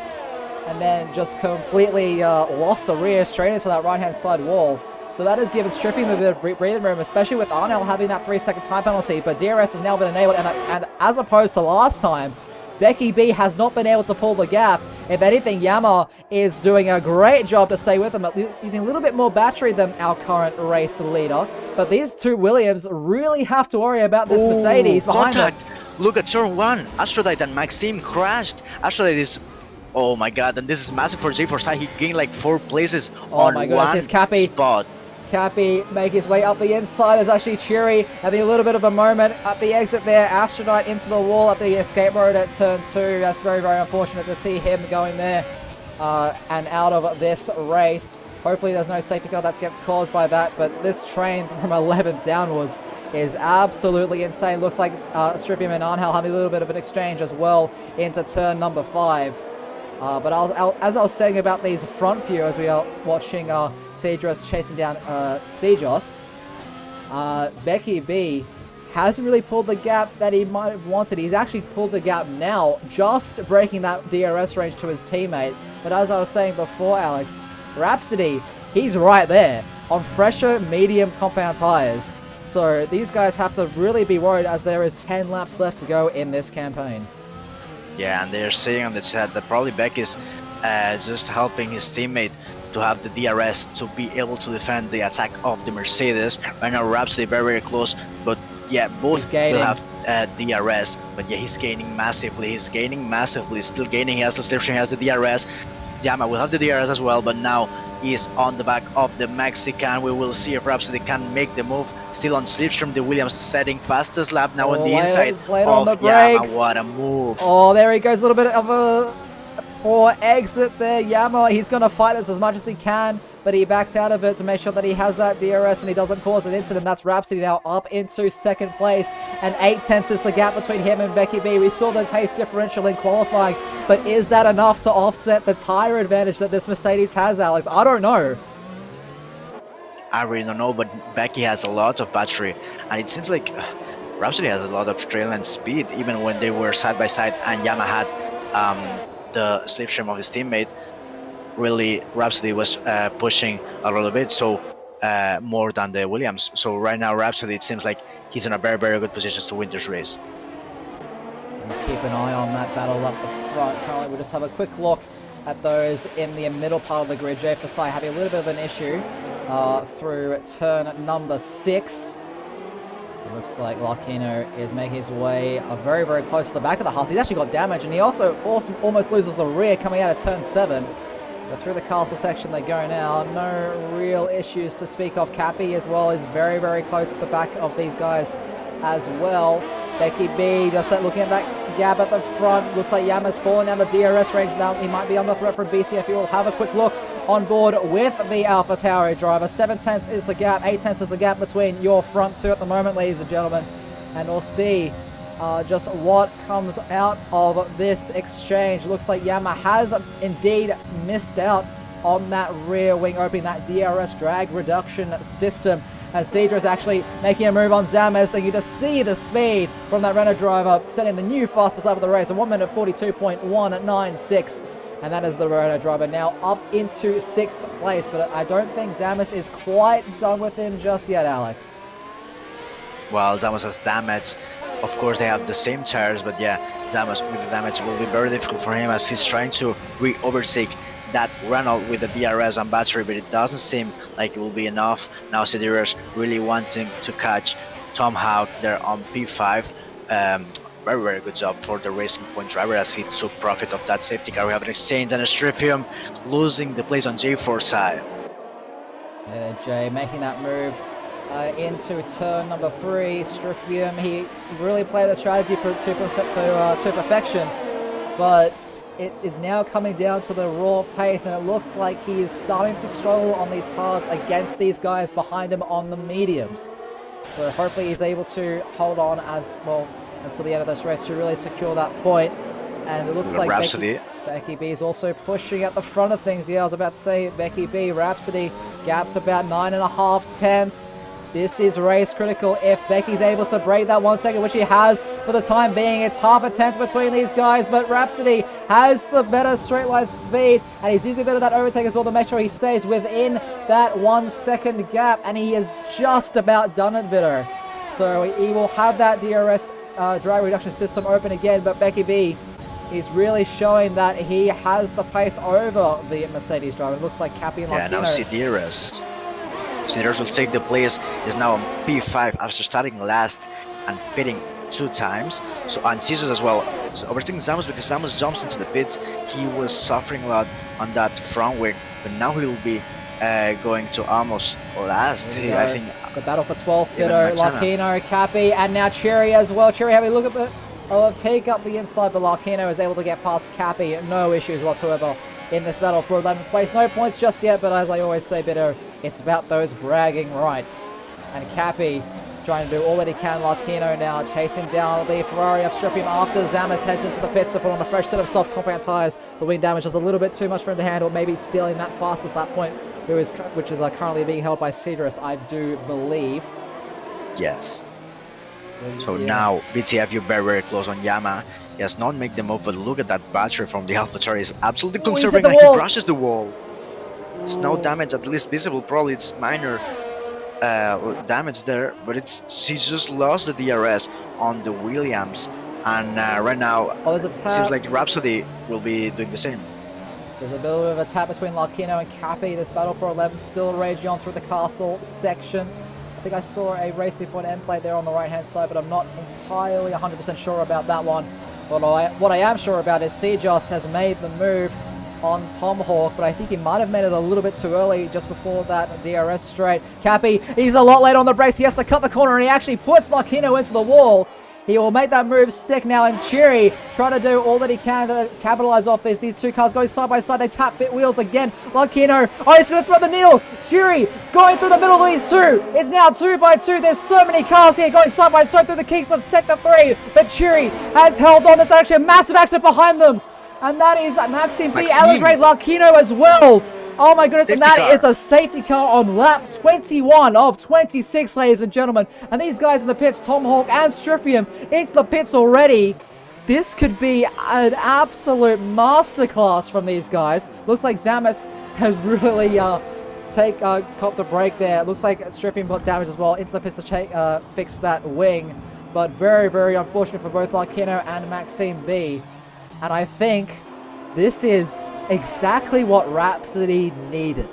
And then just completely lost the rear straight into that right-hand side wall. So that has given Strifium a bit of breathing room, especially with Arnell having that 3-second time penalty. But DRS has now been enabled, and as opposed to last time, Becky B has not been able to pull the gap. If anything, Yama is doing a great job to stay with him, using a little bit more battery than our current race leader. But these two Williams really have to worry about this Mercedes behind them. Look at turn 1. Aphrodite and Maxime crashed. Aphrodite is... Oh my god, and this is massive for J4 side. He gained like 4 places on one spot. Cappy make his way up the inside. There's actually Cheery having a little bit of a moment at the exit there. Astronaut into the wall at the escape road at turn 2. That's very unfortunate to see him going there and out of this race. Hopefully there's no safety car that gets caused by that, but this train from 11th downwards is absolutely insane. Looks like Strifium and Arnhel having a little bit of an exchange as well into turn number 5. But as I was saying about these front few, as we are watching Cedros chasing down Cejos, Becky B hasn't really pulled the gap that he might have wanted. He's actually pulled the gap now, just breaking that DRS range to his teammate. But as I was saying before, Alex, Rhapsody, he's right there on fresher medium compound tires. So these guys have to really be worried as there is 10 laps left to go in this campaign. Yeah, and they're saying on the chat that probably Beck is just helping his teammate to have the DRS to be able to defend the attack of the Mercedes. Right now, Rhapsody very close, but yeah, both will have DRS. But yeah, he's gaining massively. Still gaining. He has the slipstream, he has the DRS. Yama will have the DRS as well, but now he's on the back of the Mexican. We will see if Rhapsody can make the move. Still on slipstream, the Williams setting fastest lap now on the inside of Yama. What a move. Oh, there he goes. A little bit of a poor exit there. Yama, he's going to fight us as much as he can, but he backs out of it to make sure that he has that DRS and he doesn't cause an incident. That's Rhapsody now up into second place, and 8/10 is the gap between him and Becky B. We saw the pace differential in qualifying, but is that enough to offset the tire advantage that this Mercedes has, Alex? I don't know. I really don't know, but Becky has a lot of battery, and it seems like Rhapsody has a lot of trail and speed, even when they were side by side and Yama had the slipstream of his teammate. Really, Rhapsody was pushing a little bit, so more than the Williams. So right now, Rhapsody, it seems like he's in a very good position to win this race. We'll keep an eye on that battle up the front. Currently, we'll just have a quick look at those in the middle part of the grid. Jay Fasai having a little bit of an issue through turn number 6. It looks like Larkino is making his way very close to the back of the Haas. He's actually got damage, and he also almost loses the rear coming out of turn 7. But through the castle section they go now. No real issues to speak of. Cappy as well is very close to the back of these guys as well. Becky B just looking at that gap at the front. Looks like Yama's falling out of DRS range now. He might be under threat from BCF. We'll have a quick look on board with the Alpha Tauri driver. 7/10 is the gap. 8/10 is the gap between your front two at the moment, ladies and gentlemen. And we'll see just what comes out of this exchange. Looks like Yama has indeed missed out on that rear wing opening, that DRS drag reduction system. As Cedros actually making a move on Zamas, and you just see the speed from that Renault driver, setting the new fastest lap of the race, a 1 minute 42.196. And that is the Renault driver now up into 6th place. But I don't think Zamas is quite done with him just yet, Alex. Well, Zamas has damage. Of course, they have the same tires, but yeah, Zamas with the damage will be very difficult for him as he's trying to overtake that Renault with the DRS and battery, but it doesn't seem like it will be enough. Now Cedros really wanting to catch Tom Houck there on P5. Very good job for the Racing Point driver as he took profit of that safety car. We have an exchange and a Strifium losing the place on J4 side. Jay making that move into turn number 3. Strifium, he really played the strategy to perfection, but it is now coming down to the raw pace, and it looks like he is starting to struggle on these hards against these guys behind him on the mediums. So hopefully he's able to hold on as well until the end of this race to really secure that point. And it looks like Becky B is also pushing at the front of things. Yeah, I was about to say Becky B, Rhapsody, gaps about 9.5 tenths. This is race critical. If Becky's able to break that 1 second, which she has for the time being, it's half a tenth between these guys, but Rhapsody has the better straight line speed, and he's using a bit of that overtake as well to make sure he stays within that 1 second gap, and he is just about done it, Bitter. So he will have that DRS drag reduction system open again, but Becky B is really showing that he has the pace over the Mercedes driver. It looks like Cappy and Lakino. Yeah, now Sideris. Sideris will take the place, is now on P5 after starting last and pitting 2 times. So, and Caesars as well. So overtaking Zamos because Zamos jumps into the pit. He was suffering a lot on that front wing, but now he will be going to almost last. I think the battle for 12th, Bitter, Lakino, Cappy, and now Cherry as well. Cherry having a look at the peek up the inside, but Lakino is able to get past Cappy. No issues whatsoever in this battle for 11th place. No points just yet, but as I always say, Bitter, it's about those bragging rights. And Cappy trying to do all that he can. Lakino now chasing down the Ferrari of Stripium after Zamas heads into the pits to put on a fresh set of soft compound tyres. The wing damage is a little bit too much for him to handle, maybe stealing that fastest lap point, which is currently being held by Cedrus, I do believe. Yes. So now BTF, you're very, very close on Yama. He has not made the move, but look at that battery from the AlphaTauri. Is absolutely conserving, and he crushes the wall. It's no damage, at least visible. Probably it's minor damage there, but he just lost the DRS on the Williams, and right now it seems like Rhapsody will be doing the same. There's a bit of a tap between Lakino and Cappy. This battle for 11 still raging on through the castle section. I think I saw a Racing Point end plate there on the right hand side, but I'm not entirely 100% sure about that one. But what I am sure about is Cjos has made the move on Tomahawk, but I think he might have made it a little bit too early just before that DRS straight. Cappy, he's a lot late on the brakes. He has to cut the corner, and he actually puts Lakino into the wall. He will make that move stick now, and Cherry trying to do all that he can to capitalize off this. These two cars going side by side. They tap bit wheels again. Lakino, he's going to throw the needle. Cherry going through the middle of these two. It's now 2 by 2. There's so many cars here going side by side through the kinks of Sector 3. But Cherry has held on. There's actually a massive accident behind them. And that is Maxime B. Alizray Lakino as well. Oh my goodness, and that is a safety car on lap 21 of 26, ladies and gentlemen. And these guys in the pits, Tomahawk and Strifium, into the pits already. This could be an absolute masterclass from these guys. Looks like Zamas has really copped a break there. Looks like Strifium got damage as well into the pits to fix that wing. But very, very unfortunate for both Lakino and Maxime B. And I think this is exactly what Rhapsody needed.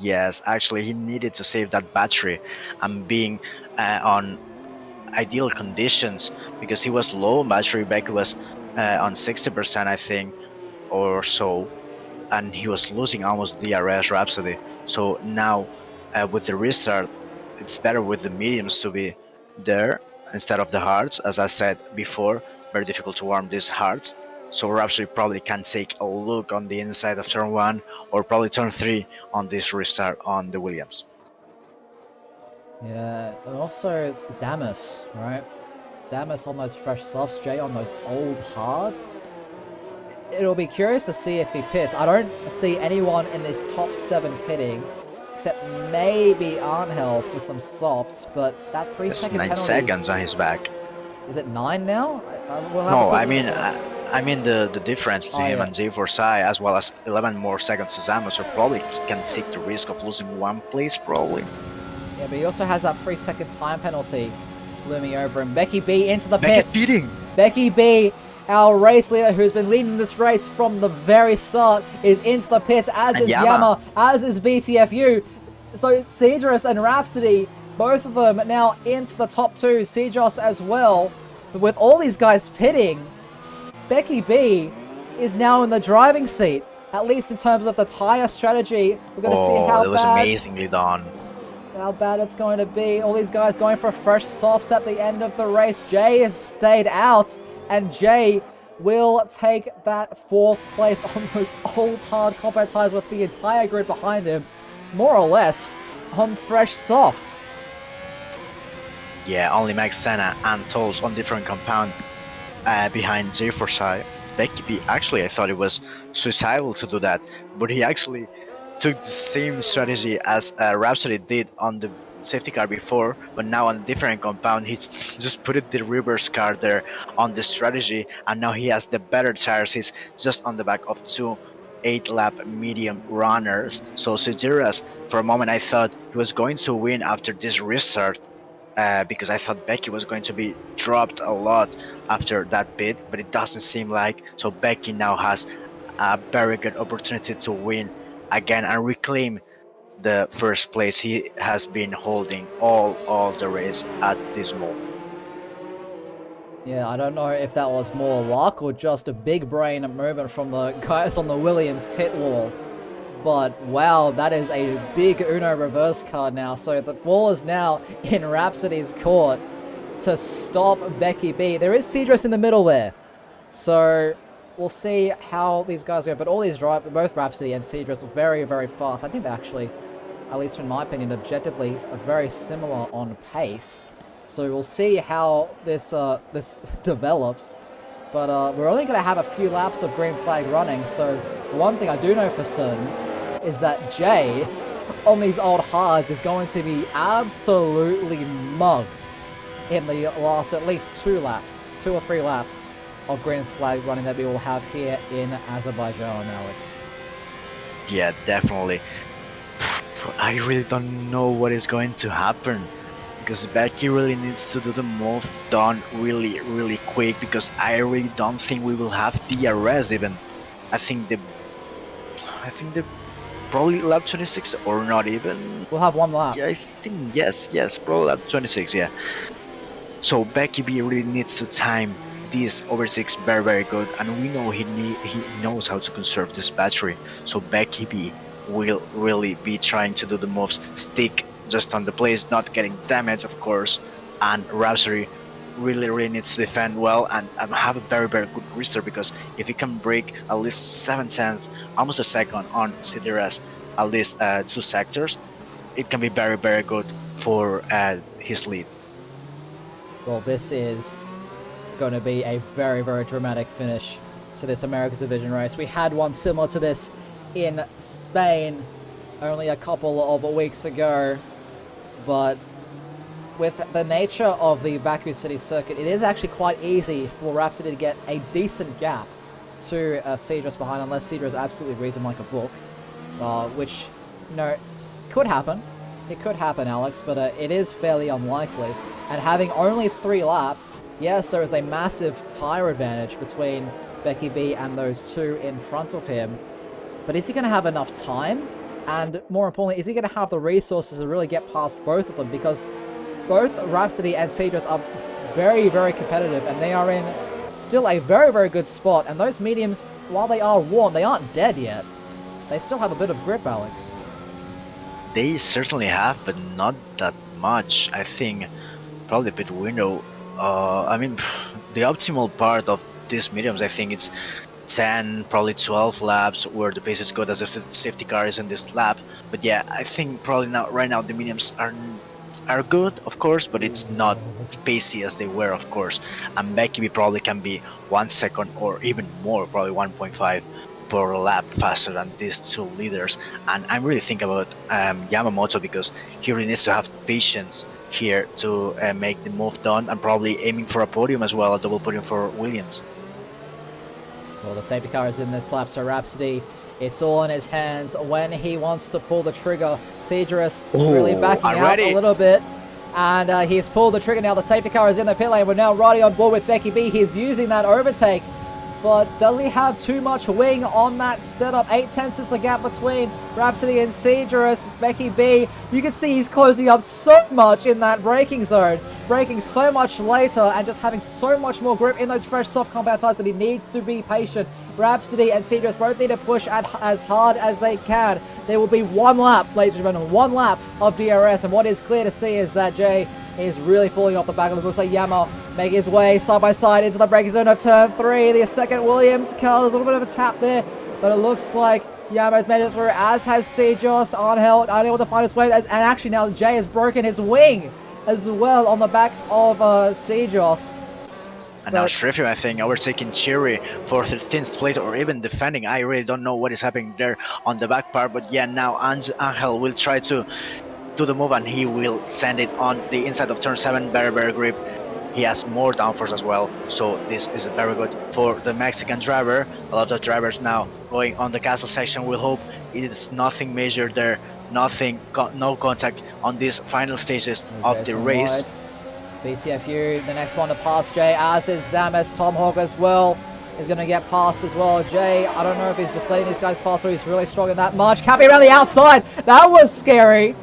Yes, actually he needed to save that battery and being on ideal conditions, because he was low on battery. Baku was on 60%, I think, or so, and he was losing almost DRS Rhapsody. So now with the restart, it's better with the mediums to be there instead of the hards. As I said before, very difficult to warm these hards. So Rhapsody probably can take a look on the inside of turn 1 or probably turn 3 on this restart on the Williams. Yeah, and also Zamas, right? Zamas on those fresh softs, Jay on those old hards. It'll be curious to see if he pits. I don't see anyone in this top 7 pitting, except maybe Arnhel for some softs, but that 3-second penalty... 9 seconds on his back. Is it 9 now? No, I mean the difference between him and J4Sai, as well as 11 more seconds to Zamas, so probably can take the risk of losing 1 place, probably. Yeah, but he also has that 3-second time penalty looming over him. Becky B into the pits. Becky's beating. Becky B, our race leader who's been leading this race from the very start, is into the pits, as is Yama, as is BTFU. So Cedrus and Rhapsody, both of them now into the top 2, Cedros as well. But with all these guys pitting, Becky B is now in the driving seat, at least in terms of the tyre strategy. We're going to see how that was amazingly done. How bad it's going to be. All these guys going for fresh softs at the end of the race. Jay has stayed out, and Jay will take that 4th place on those old hard combat tires with the entire grid behind him, more or less, on fresh softs. Yeah, only Max Senna and Tolls on different compound behind J4Sci. Becky B, actually I thought it was suicidal to do that, but he actually took the same strategy as Rhapsody did on the safety car before, but now on a different compound. He's just put the reverse car there on the strategy, and now he has the better tires. He's just on the back of two 8-lap medium runners. So Sejiras, for a moment I thought he was going to win after this restart, because I thought Becky was going to be dropped a lot after that bid, but it doesn't seem like. So Becky now has a very good opportunity to win again and reclaim the first place he has been holding all the race at this moment. Yeah, I don't know if that was more luck or just a big brain movement from the guys on the Williams pit wall. But wow, that is a big Uno reverse card now. So the ball is now in Rhapsody's court to stop Becky B. There is Cedrus in the middle there. So we'll see how these guys go. But all these both Rhapsody and Cedrus are very, very fast. I think they're actually, at least in my opinion, objectively are very similar on pace. So we'll see how this develops. But we're only going to have a few laps of green flag running. So one thing I do know for certain is that Jay on these old hards is going to be absolutely mugged in the last at least 2 or 3 laps of green flag running that we will have here in Azerbaijan, Alex. Yeah, definitely. I really don't know what is going to happen, because Becky really needs to do the move done really quick, because I really don't think we will have DRS even. I think the probably lap 26 or not even. We'll have 1 lap. Yeah, I think yes, probably lap 26, yeah. So Becky B really needs to time this overtakes very good, and we know he knows how to conserve this battery. So Becky B will really be trying to do the moves, stick just on the place, not getting damaged, of course. And Rhapsody really needs to defend well and have a very good restart, because if he can break at least 7/10, almost a second on CDRS, at least 2 sectors, it can be very good for his lead. Well, this is going to be a very dramatic finish to this America's Division race. We had one similar to this in Spain only a couple of weeks ago, but with the nature of the Baku City circuit, it is actually quite easy for Rhapsody to get a decent gap to Cedrus behind, unless Cedrus absolutely reads him like a book, which, you know, could happen. It could happen, Alex, but it is fairly unlikely. And having only 3 laps, yes, there is a massive tyre advantage between Becky B and those 2 in front of him, but is he going to have enough time? And more importantly, is he going to have the resources to really get past both of them? Because both Rhapsody and Cedrus are very competitive, and they are in still a very good spot. And those mediums, while they are warm, they aren't dead yet. They still have a bit of grip, Alex. They certainly have, but not that much. I think probably a bit window. I mean, the optimal part of these mediums, I think it's 10, probably 12 laps where the pace is good, as if the safety car is in this lap. But yeah, I think probably right now the mediums are good, of course, but it's not pacey as they were, of course. And Becky B probably can be 1 second or even more, probably 1.5 per lap faster than these 2 leaders. And I'm really thinking about Yamamoto, because he really needs to have patience here to make the move done, and probably aiming for a podium as well, a double podium for Williams. Well, the safety car is in this lap, so Rhapsody, it's all in his hands when he wants to pull the trigger. Cedrus really backing out a little bit, and he's pulled the trigger now. The safety car is in the pit lane. We're now riding on board with Becky B. He's using that overtake, but does he have too much wing on that setup? 8/10 is the gap between Rhapsody and Cedrus. Becky B, you can see he's closing up so much in that braking zone, braking so much later and just having so much more grip in those fresh soft compound tires, that he needs to be patient. Rhapsody and Cedrus both need to push as hard as they can. There will be 1 lap, ladies and gentlemen, 1 lap of DRS, and what is clear to see is that Jay is really falling off the back of the. Looks like Yama making his way side by side into the braking zone of turn 3. The second Williams car, a little bit of a tap there, but it looks like Yama has made it through, as has Sejos. Angel unable to find its way, and actually now Jay has broken his wing as well on the back of Sejos. And now Shriffy, I think, overtaking Cherry for 13th place, or even defending. I really don't know what is happening there on the back part, but yeah, now Angel will try to do the move, and he will send it on the inside of turn 7. Very grip. He has more downforce as well, so this is very good for the Mexican driver. A lot of drivers now going on the castle section. We'll hope it is nothing major there, no contact on these final stages of the race. BTFU, the next one to pass Jay, as is Zamis. Tom Hawk as well is going to get past as well. Jay, I don't know if he's just letting these guys pass or he's really strong in that much. Cappy around the outside. That was scary.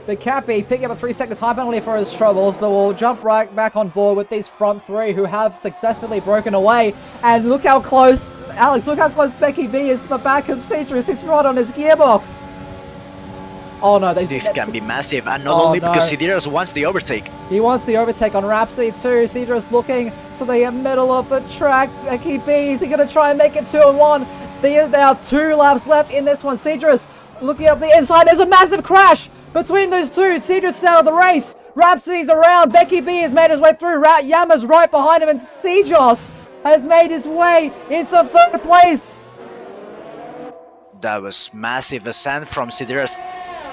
But Cappy picking up a 3-second time penalty for his troubles, but we'll jump right back on board with these front 3 who have successfully broken away. And look how close, Alex, look how close Becky B is to the back of Citrus. It's right on his gearbox. Oh no, this can be massive, and not only because Sidiras wants the overtake. He wants the overtake on Rhapsody too. Sidiras looking to the middle of the track. Becky B, is he going to try and make it 2-1? There are 2 laps left in this one. Sidiras looking up the inside. There's a massive crash between those two. Sidiras out of the race. Rhapsody's around. Becky B has made his way through. Yama's right behind him, and Sejos has made his way into 3rd place. That was massive ascent from Sidiras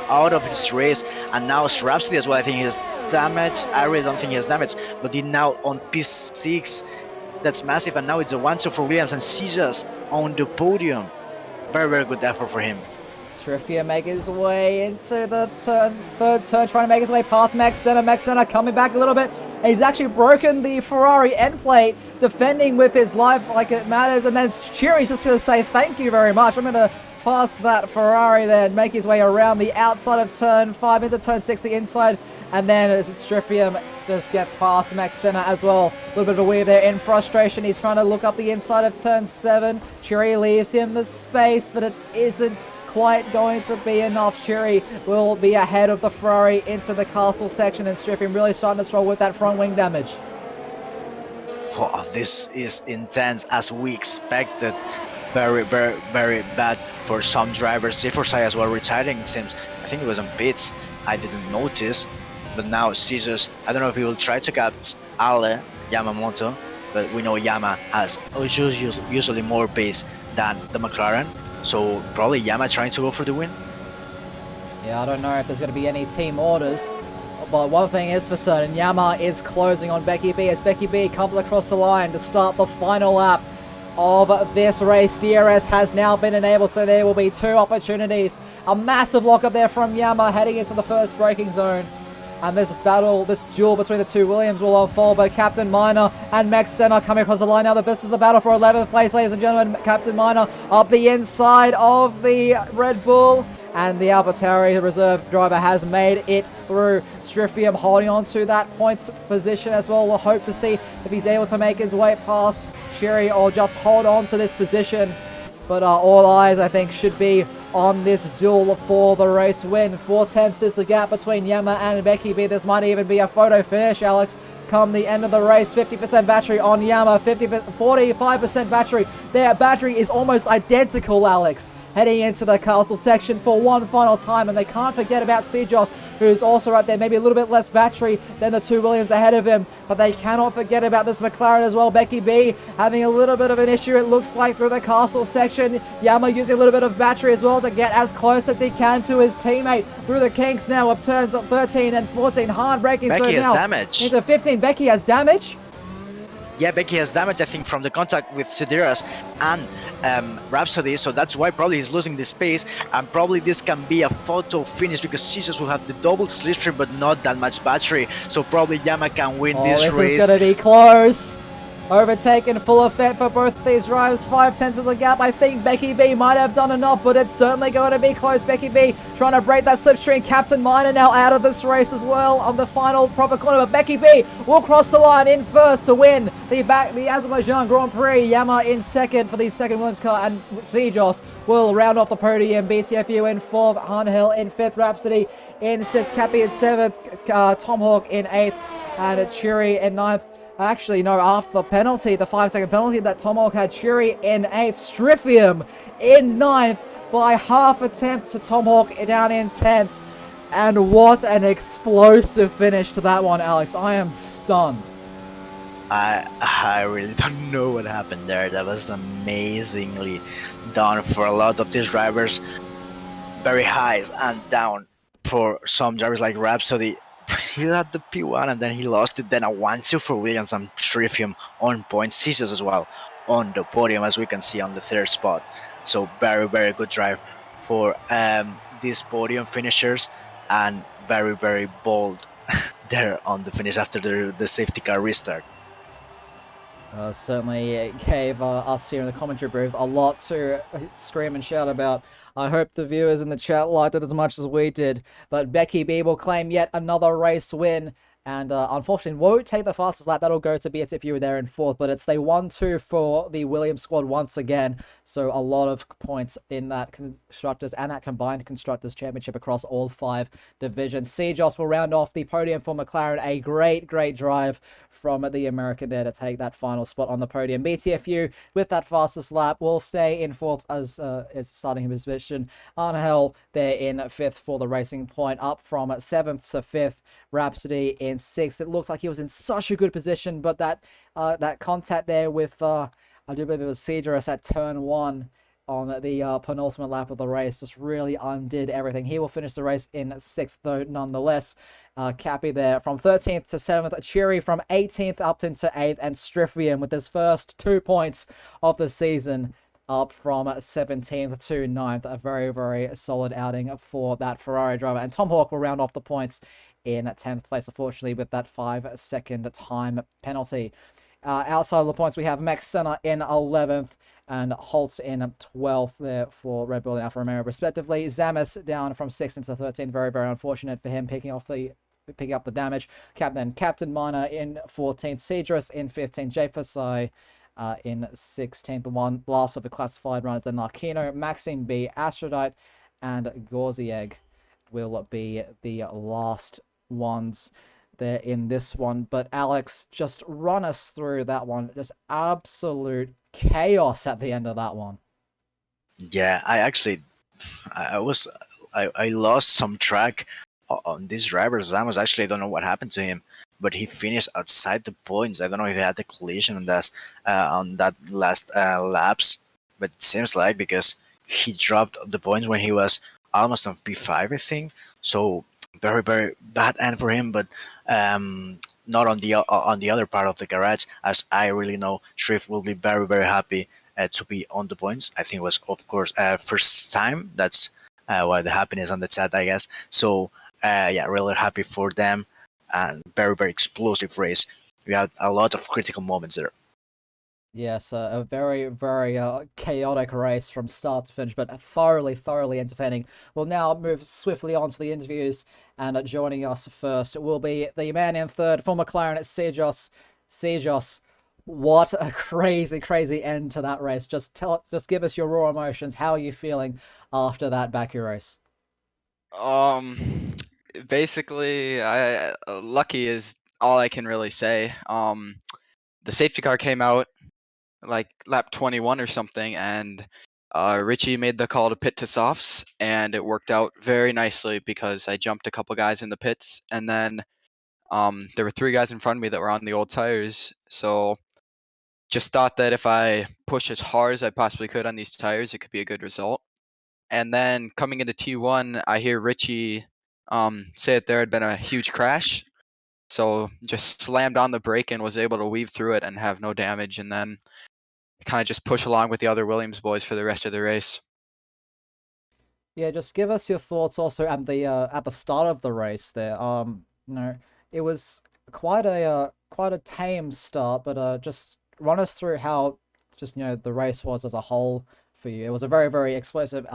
out of his race, and now Rhapsody as well. I think he has damage. I really don't think he has damage, but he now on P6. That's massive, and now it's a 1-2 for Williams, and Sejos on the podium. Very good effort for him. Striffia making his way into the 3rd turn, trying to make his way past Max Senna. Max Senna coming back a little bit. He's actually broken the Ferrari end plate, defending with his life like it matters, and then Cherry's just going to say thank you very much. I'm going to pass that Ferrari there and make his way around the outside of turn 5 into turn 6, the inside, and then Striffium just gets past Max Senna as well. A little bit of a weave there in frustration. He's trying to look up the inside of turn 7. Cherry leaves him the space, but it isn't quite going to be enough. Cherry will be ahead of the Ferrari into the castle section, and Striffium really starting to struggle with that front wing damage. Oh, this is intense as we expected. Very bad for some drivers. Ziforsai as well retiring, it seems. I think it was on pits. I didn't notice. But now Caesars, I don't know if he will try to catch Ale Yamamoto, but we know Yama has usually more pace than the McLaren. So probably Yama trying to go for the win. Yeah, I don't know if there's going to be any team orders. But one thing is for certain, Yama is closing on Becky B as Becky B comes across the line to start the final lap of this race. DRS has now been enabled, so there will be 2 opportunities. A massive lockup there from Yama heading into the first braking zone. And this battle, this duel between the 2 Williams will unfold, but Captain Minor and Max Senna coming across the line. Now this is the battle for 11th place, ladies and gentlemen. Captain Minor up the inside of the Red Bull, and the AlphaTauri reserve driver has made it through. Striffium holding on to that points position as well. We'll hope to see if he's able to make his way past Cherry or just hold on to this position. But all eyes, I think, should be on this duel for the race win. 4/10 is the gap between Yama and Becky B. This might even be a photo finish, Alex, come the end of the race. 50% battery on Yama, 45% battery. Their battery is almost identical, Alex, heading into the castle section for one final time. And they can't forget about Sejos, who's also right there, maybe a little bit less battery than the 2 Williams ahead of him. But they cannot forget about this McLaren as well. Becky B having a little bit of an issue, it looks like, through the castle section. Yama using a little bit of battery as well to get as close as he can to his teammate through the kinks now of turns 13 and 14. Hard braking. Becky has now damage. into 15. Becky has damage. Yeah, Becky has damage, I think, from the contact with Sidiras and Rhapsody, so that's why probably he's losing the space, and probably this can be a photo finish because Caesars will have the double slipstream but not that much battery, so probably Yama can win this race. This is going to be close. Overtaken full effect for both these drivers. 5/10 of the gap. I think Becky B might have done enough, but it's certainly going to be close. Becky B trying to break that slipstream. Captain Minor now out of this race as well on the final proper corner, but Becky B will cross the line in first to win the Azerbaijan Grand Prix. Yama in second for the second Williams car, and Sejos will round off the podium. BTFU in fourth, Hanhill in fifth, Rhapsody in 6th, Cappy in 7th, Tomahawk in 8th, and Chiri in 9th. Actually, no, after the penalty, the 5-second penalty that Tomahawk had, Chiri in 8th, Striffium in 9th by half a tenth to Tomahawk down in 10th. And what an explosive finish to that one, Alex. I am stunned. I really don't know what happened there. That was amazingly done for a lot of these drivers. Very highs and down for some drivers like Rhapsody. He had the P1 and then he lost it. Then a 1-2 for Williams and Triffium on points. Caesars as well on the podium, as we can see on the third spot. So very, very good drive for these podium finishers, and very, very bold there on the finish after the safety car restart. Certainly gave us here in the commentary booth a lot to scream and shout about. I hope the viewers in the chat liked it as much as we did. But Becky B will claim yet another race win. And unfortunately, won't take the fastest lap. That'll go to BS if you were there in 4th. But it's the 1-2 for the Williams squad once again. So a lot of points in that Constructors and that combined Constructors Championship across all 5 divisions. Sejos will round off the podium for McLaren. A great, great drive from the American there to take that final spot on the podium. BTFU with that fastest lap will stay in 4th as is starting his position. Arnhel there in 5th for the Racing Point, up from 7th to 5th. Rhapsody in 6th. It looks like he was in such a good position, but that contact there with I do believe it was Cedrus at turn 1 on the penultimate lap of the race just really undid everything. He will finish the race in 6th though nonetheless. Cappy there from 13th to 7th, Chiri from 18th up into 8th, and Striffium with his first 2 points of the season up from 17th to 9th. A very, very solid outing for that Ferrari driver. And Tom Hawk will round off the points in 10th place, unfortunately, with that 5-second time penalty. Outside of the points, we have Max Senna in 11th and Holtz in 12th there for Red Bull and Alfa Romeo, respectively. Zamis down from 6th into 13th. Very, very unfortunate for him, picking up the damage. Captain Minor in 14th. Cedrus in 15th. Jay Fasai in 16th. The one last of the classified runners, then Larkino, Maxime B, Aphrodite, and Gorzieg will be the last ones there in this one. But Alex, just run us through that one. Just absolute chaos at the end of that one. Yeah, I lost some track on this driver. Zamos, actually, I don't know what happened to him, but he finished outside the points. I don't know if he had a collision on that last laps, but it seems like, because he dropped the points when he was almost on P5, I think. So very, very bad end for him, but not on the other part of the garage, as I really know Shrift will be very, very happy to be on the points. I think it was, of course, first time. That's why the happiness on the chat, I guess. So yeah, really happy for them, and very, very explosive race. We had a lot of critical moments there. Yes, a very, very chaotic race from start to finish, but thoroughly, thoroughly entertaining. We'll now move swiftly on to the interviews, and joining us first will be the man in 3rd for McLaren at Sejos. Sejos, what a crazy, crazy end to that race. Just give us your raw emotions. How are you feeling after that Baku race? Basically, I lucky is all I can really say. The safety car came out like lap 21 or something, and Richie made the call to pit to softs, and it worked out very nicely because I jumped a couple guys in the pits, and then there were 3 guys in front of me that were on the old tires, so just thought that if I push as hard as I possibly could on these tires, it could be a good result. And then coming into T1, I hear Richie say that there had been a huge crash. So just slammed on the brake and was able to weave through it and have no damage, and then kind of just push along with the other Williams boys for the rest of the race. Yeah, just give us your thoughts also at the start of the race there. It was quite a tame start, but just run us through how just the race was as a whole for you. It was a very, very explosive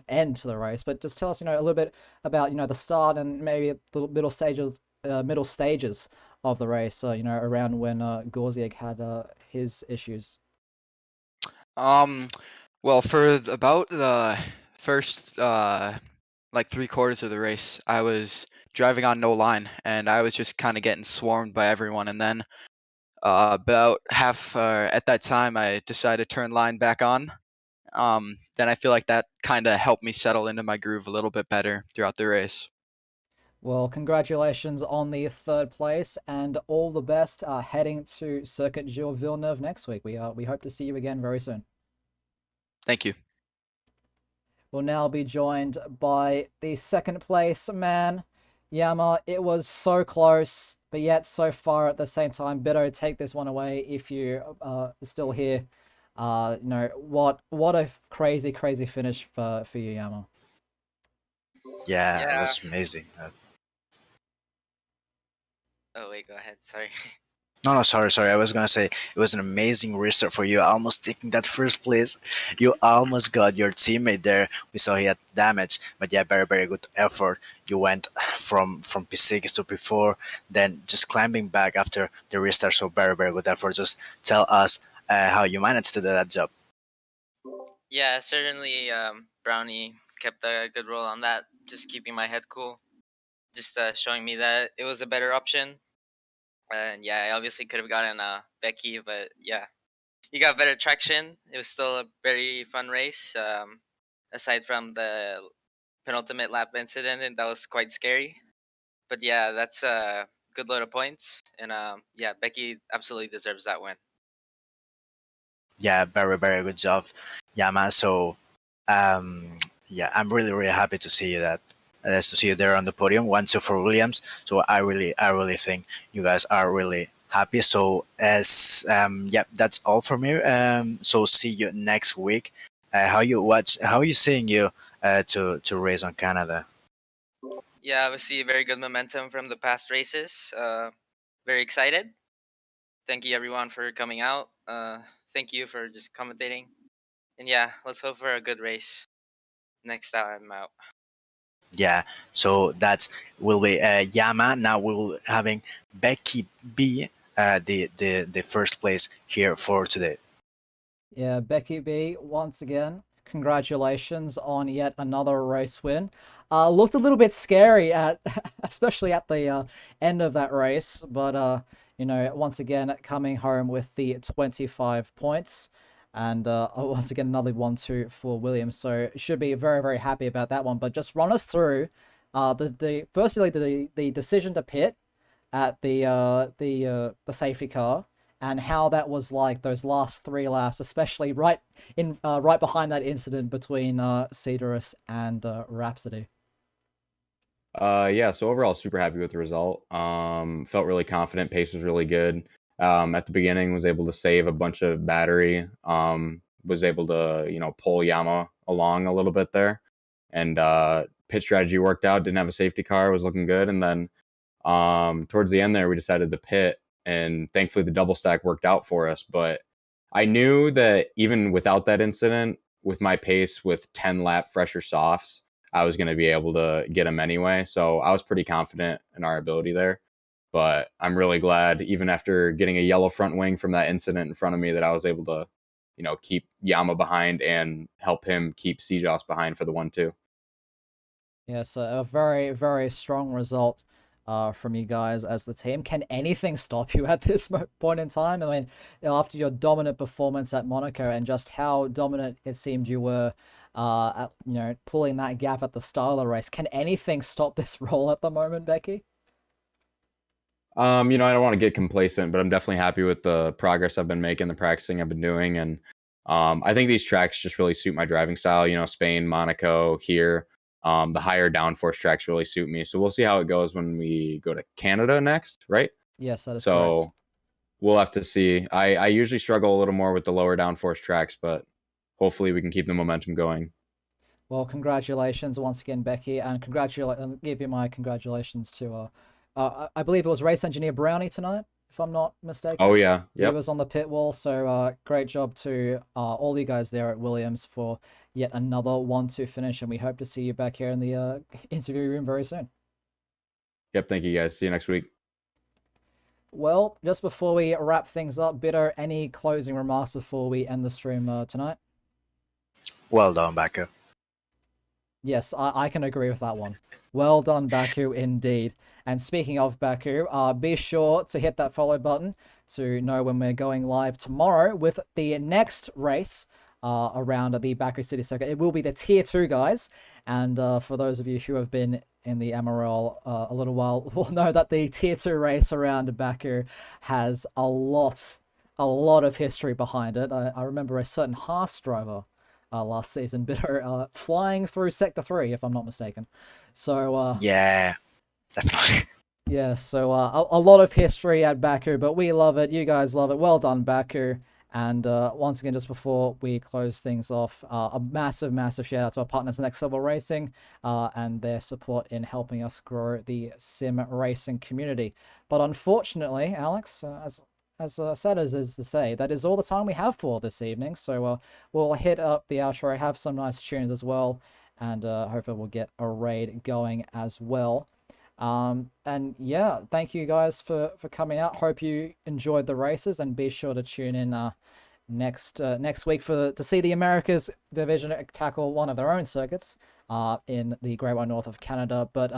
end to the race, but just tell us a little bit about the start and maybe the middle stages of the race. Around when Gorzieg had his issues. Well, for about the first like 3/4 of the race, I was driving on no line, and I was just kind of getting swarmed by everyone. And then about half at that time, I decided to turn line back on. Then I feel like that kind of helped me settle into my groove a little bit better throughout the race. Well, congratulations on the third place, and all the best heading to Circuit Gilles Villeneuve next week. We hope to see you again very soon. Thank you. We'll now be joined by the second place man, Yama. It was so close, but yet so far at the same time. Bido, take this one away if you still here. What a crazy finish for you, Yama. Yeah, it was amazing. Oh wait, go ahead. Sorry. No, sorry. I was gonna say it was an amazing restart for you. Almost taking that first place. You almost got your teammate there. We saw he had damage, but yeah, very good effort. You went from P6 to P4, then just climbing back after the restart. So very good effort. Just tell us how you managed to do that job. Yeah, certainly. Brownie kept a good role on that. Just keeping my head cool. Just showing me that it was a better option. And yeah, I obviously could have gotten Becky, but yeah, you got better traction. It was still a very fun race. Aside from the penultimate lap incident, and that was quite scary. But yeah, that's a good load of points, and yeah, Becky absolutely deserves that win. Yeah, very good job, Yama. So yeah, I'm really happy to see that. To see you there on the podium, 1-2 for Williams. So I really think you guys are really happy. So as yeah, that's all from me. So see you next week. How are you seeing you to race on Canada? Yeah, obviously very good momentum from the past races. Very excited. Thank you everyone for coming out. Thank you for just commentating. And yeah, let's hope for a good race next time out. Yeah. So that will be Yama. Now we will having Becky B, the first place here for today. Yeah, Becky B, once again, congratulations on yet another race win. Looked a little bit scary especially at the end of that race, but once again coming home with the 25 points, and once again another 1-2 for Williams. So should be very happy about that one. But just run us through firstly the decision to pit at the safety car, and how that was like those last 3 laps, especially right behind that incident between Cedarus and Rhapsody. Yeah, so overall super happy with the result. Felt really confident, pace was really good. At the beginning was able to save a bunch of battery. Was able to, pull Yama along a little bit there. And pit strategy worked out, didn't have a safety car, was looking good. And then towards the end there we decided to pit, and thankfully the double stack worked out for us. But I knew that even without that incident, with my pace with 10 lap fresher softs, I was going to be able to get him anyway. So I was pretty confident in our ability there. But I'm really glad, even after getting a yellow front wing from that incident in front of me, that I was able to, keep Yama behind and help him keep CJOS behind for the 1-2. Yes, a very strong result from you guys as the team. Can anything stop you at this point in time? I mean, after your dominant performance at Monaco and just how dominant it seemed you were, pulling that gap at the start of the race, can anything stop this roll at the moment, Becky? I don't want to get complacent, but I'm definitely happy with the progress I've been making, the practicing I've been doing. And I think these tracks just really suit my driving style. Spain, Monaco, here. The higher downforce tracks really suit me. So we'll see how it goes when we go to Canada next, right? Yes, that is so correct. We'll have to see. I usually struggle a little more with the lower downforce tracks, but hopefully we can keep the momentum going. Well, congratulations once again, Becky, and give you my congratulations to I believe it was race engineer Brownie tonight, if I'm not mistaken. Oh yeah, yep. He was on the pit wall, so great job to all you guys there at Williams for yet another 1-2 finish, and we hope to see you back here in the interview room very soon. Yep, thank you guys. See you next week. Well, just before we wrap things up, Bitter, any closing remarks before we end the stream tonight? Well done, Baku. Yes, I can agree with that one. Well done, Baku, indeed. And speaking of Baku, be sure to hit that follow button to know when we're going live tomorrow with the next race around the Baku City Circuit. It will be the Tier 2, guys. And for those of you who have been in the MRL a little while, will know that the Tier 2 race around Baku has a lot of history behind it. I remember a certain Haas driver last season, Bitter, flying through Sector 3, if I'm not mistaken. So, Yeah, definitely. yeah, so a lot of history at Baku, but we love it. You guys love it. Well done, Baku. And once again, just before we close things off, a massive, massive shout out to our partners, Next Level Racing, and their support in helping us grow the sim racing community. But unfortunately, Alex, as sad as is to say, that is all the time we have for this evening. So we'll hit up the outro, have some nice tunes as well, and hopefully we'll get a raid going as well. And yeah, thank you guys for coming out. Hope you enjoyed the races, and be sure to tune in next week to see the Americas division tackle one of their own circuits in the Great White North of Canada. But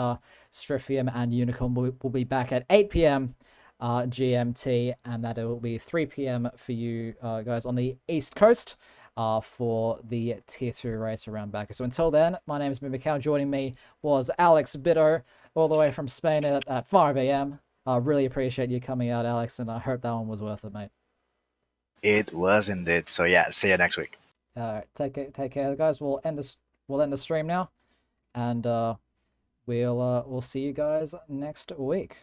Stryfium and Unicorn will be back at 8 p.m. GMT, and that it will be 3 p.m. for you guys on the East Coast for the Tier 2 race around Baku. So until then, my name is Mimikau. Joining me was Alex Bitto, all the way from Spain at 5 a.m. I really appreciate you coming out, Alex, and I hope that one was worth it, mate. It was indeed. So yeah, see you next week. All right, take care, guys. We'll end the stream now, and we'll see you guys next week.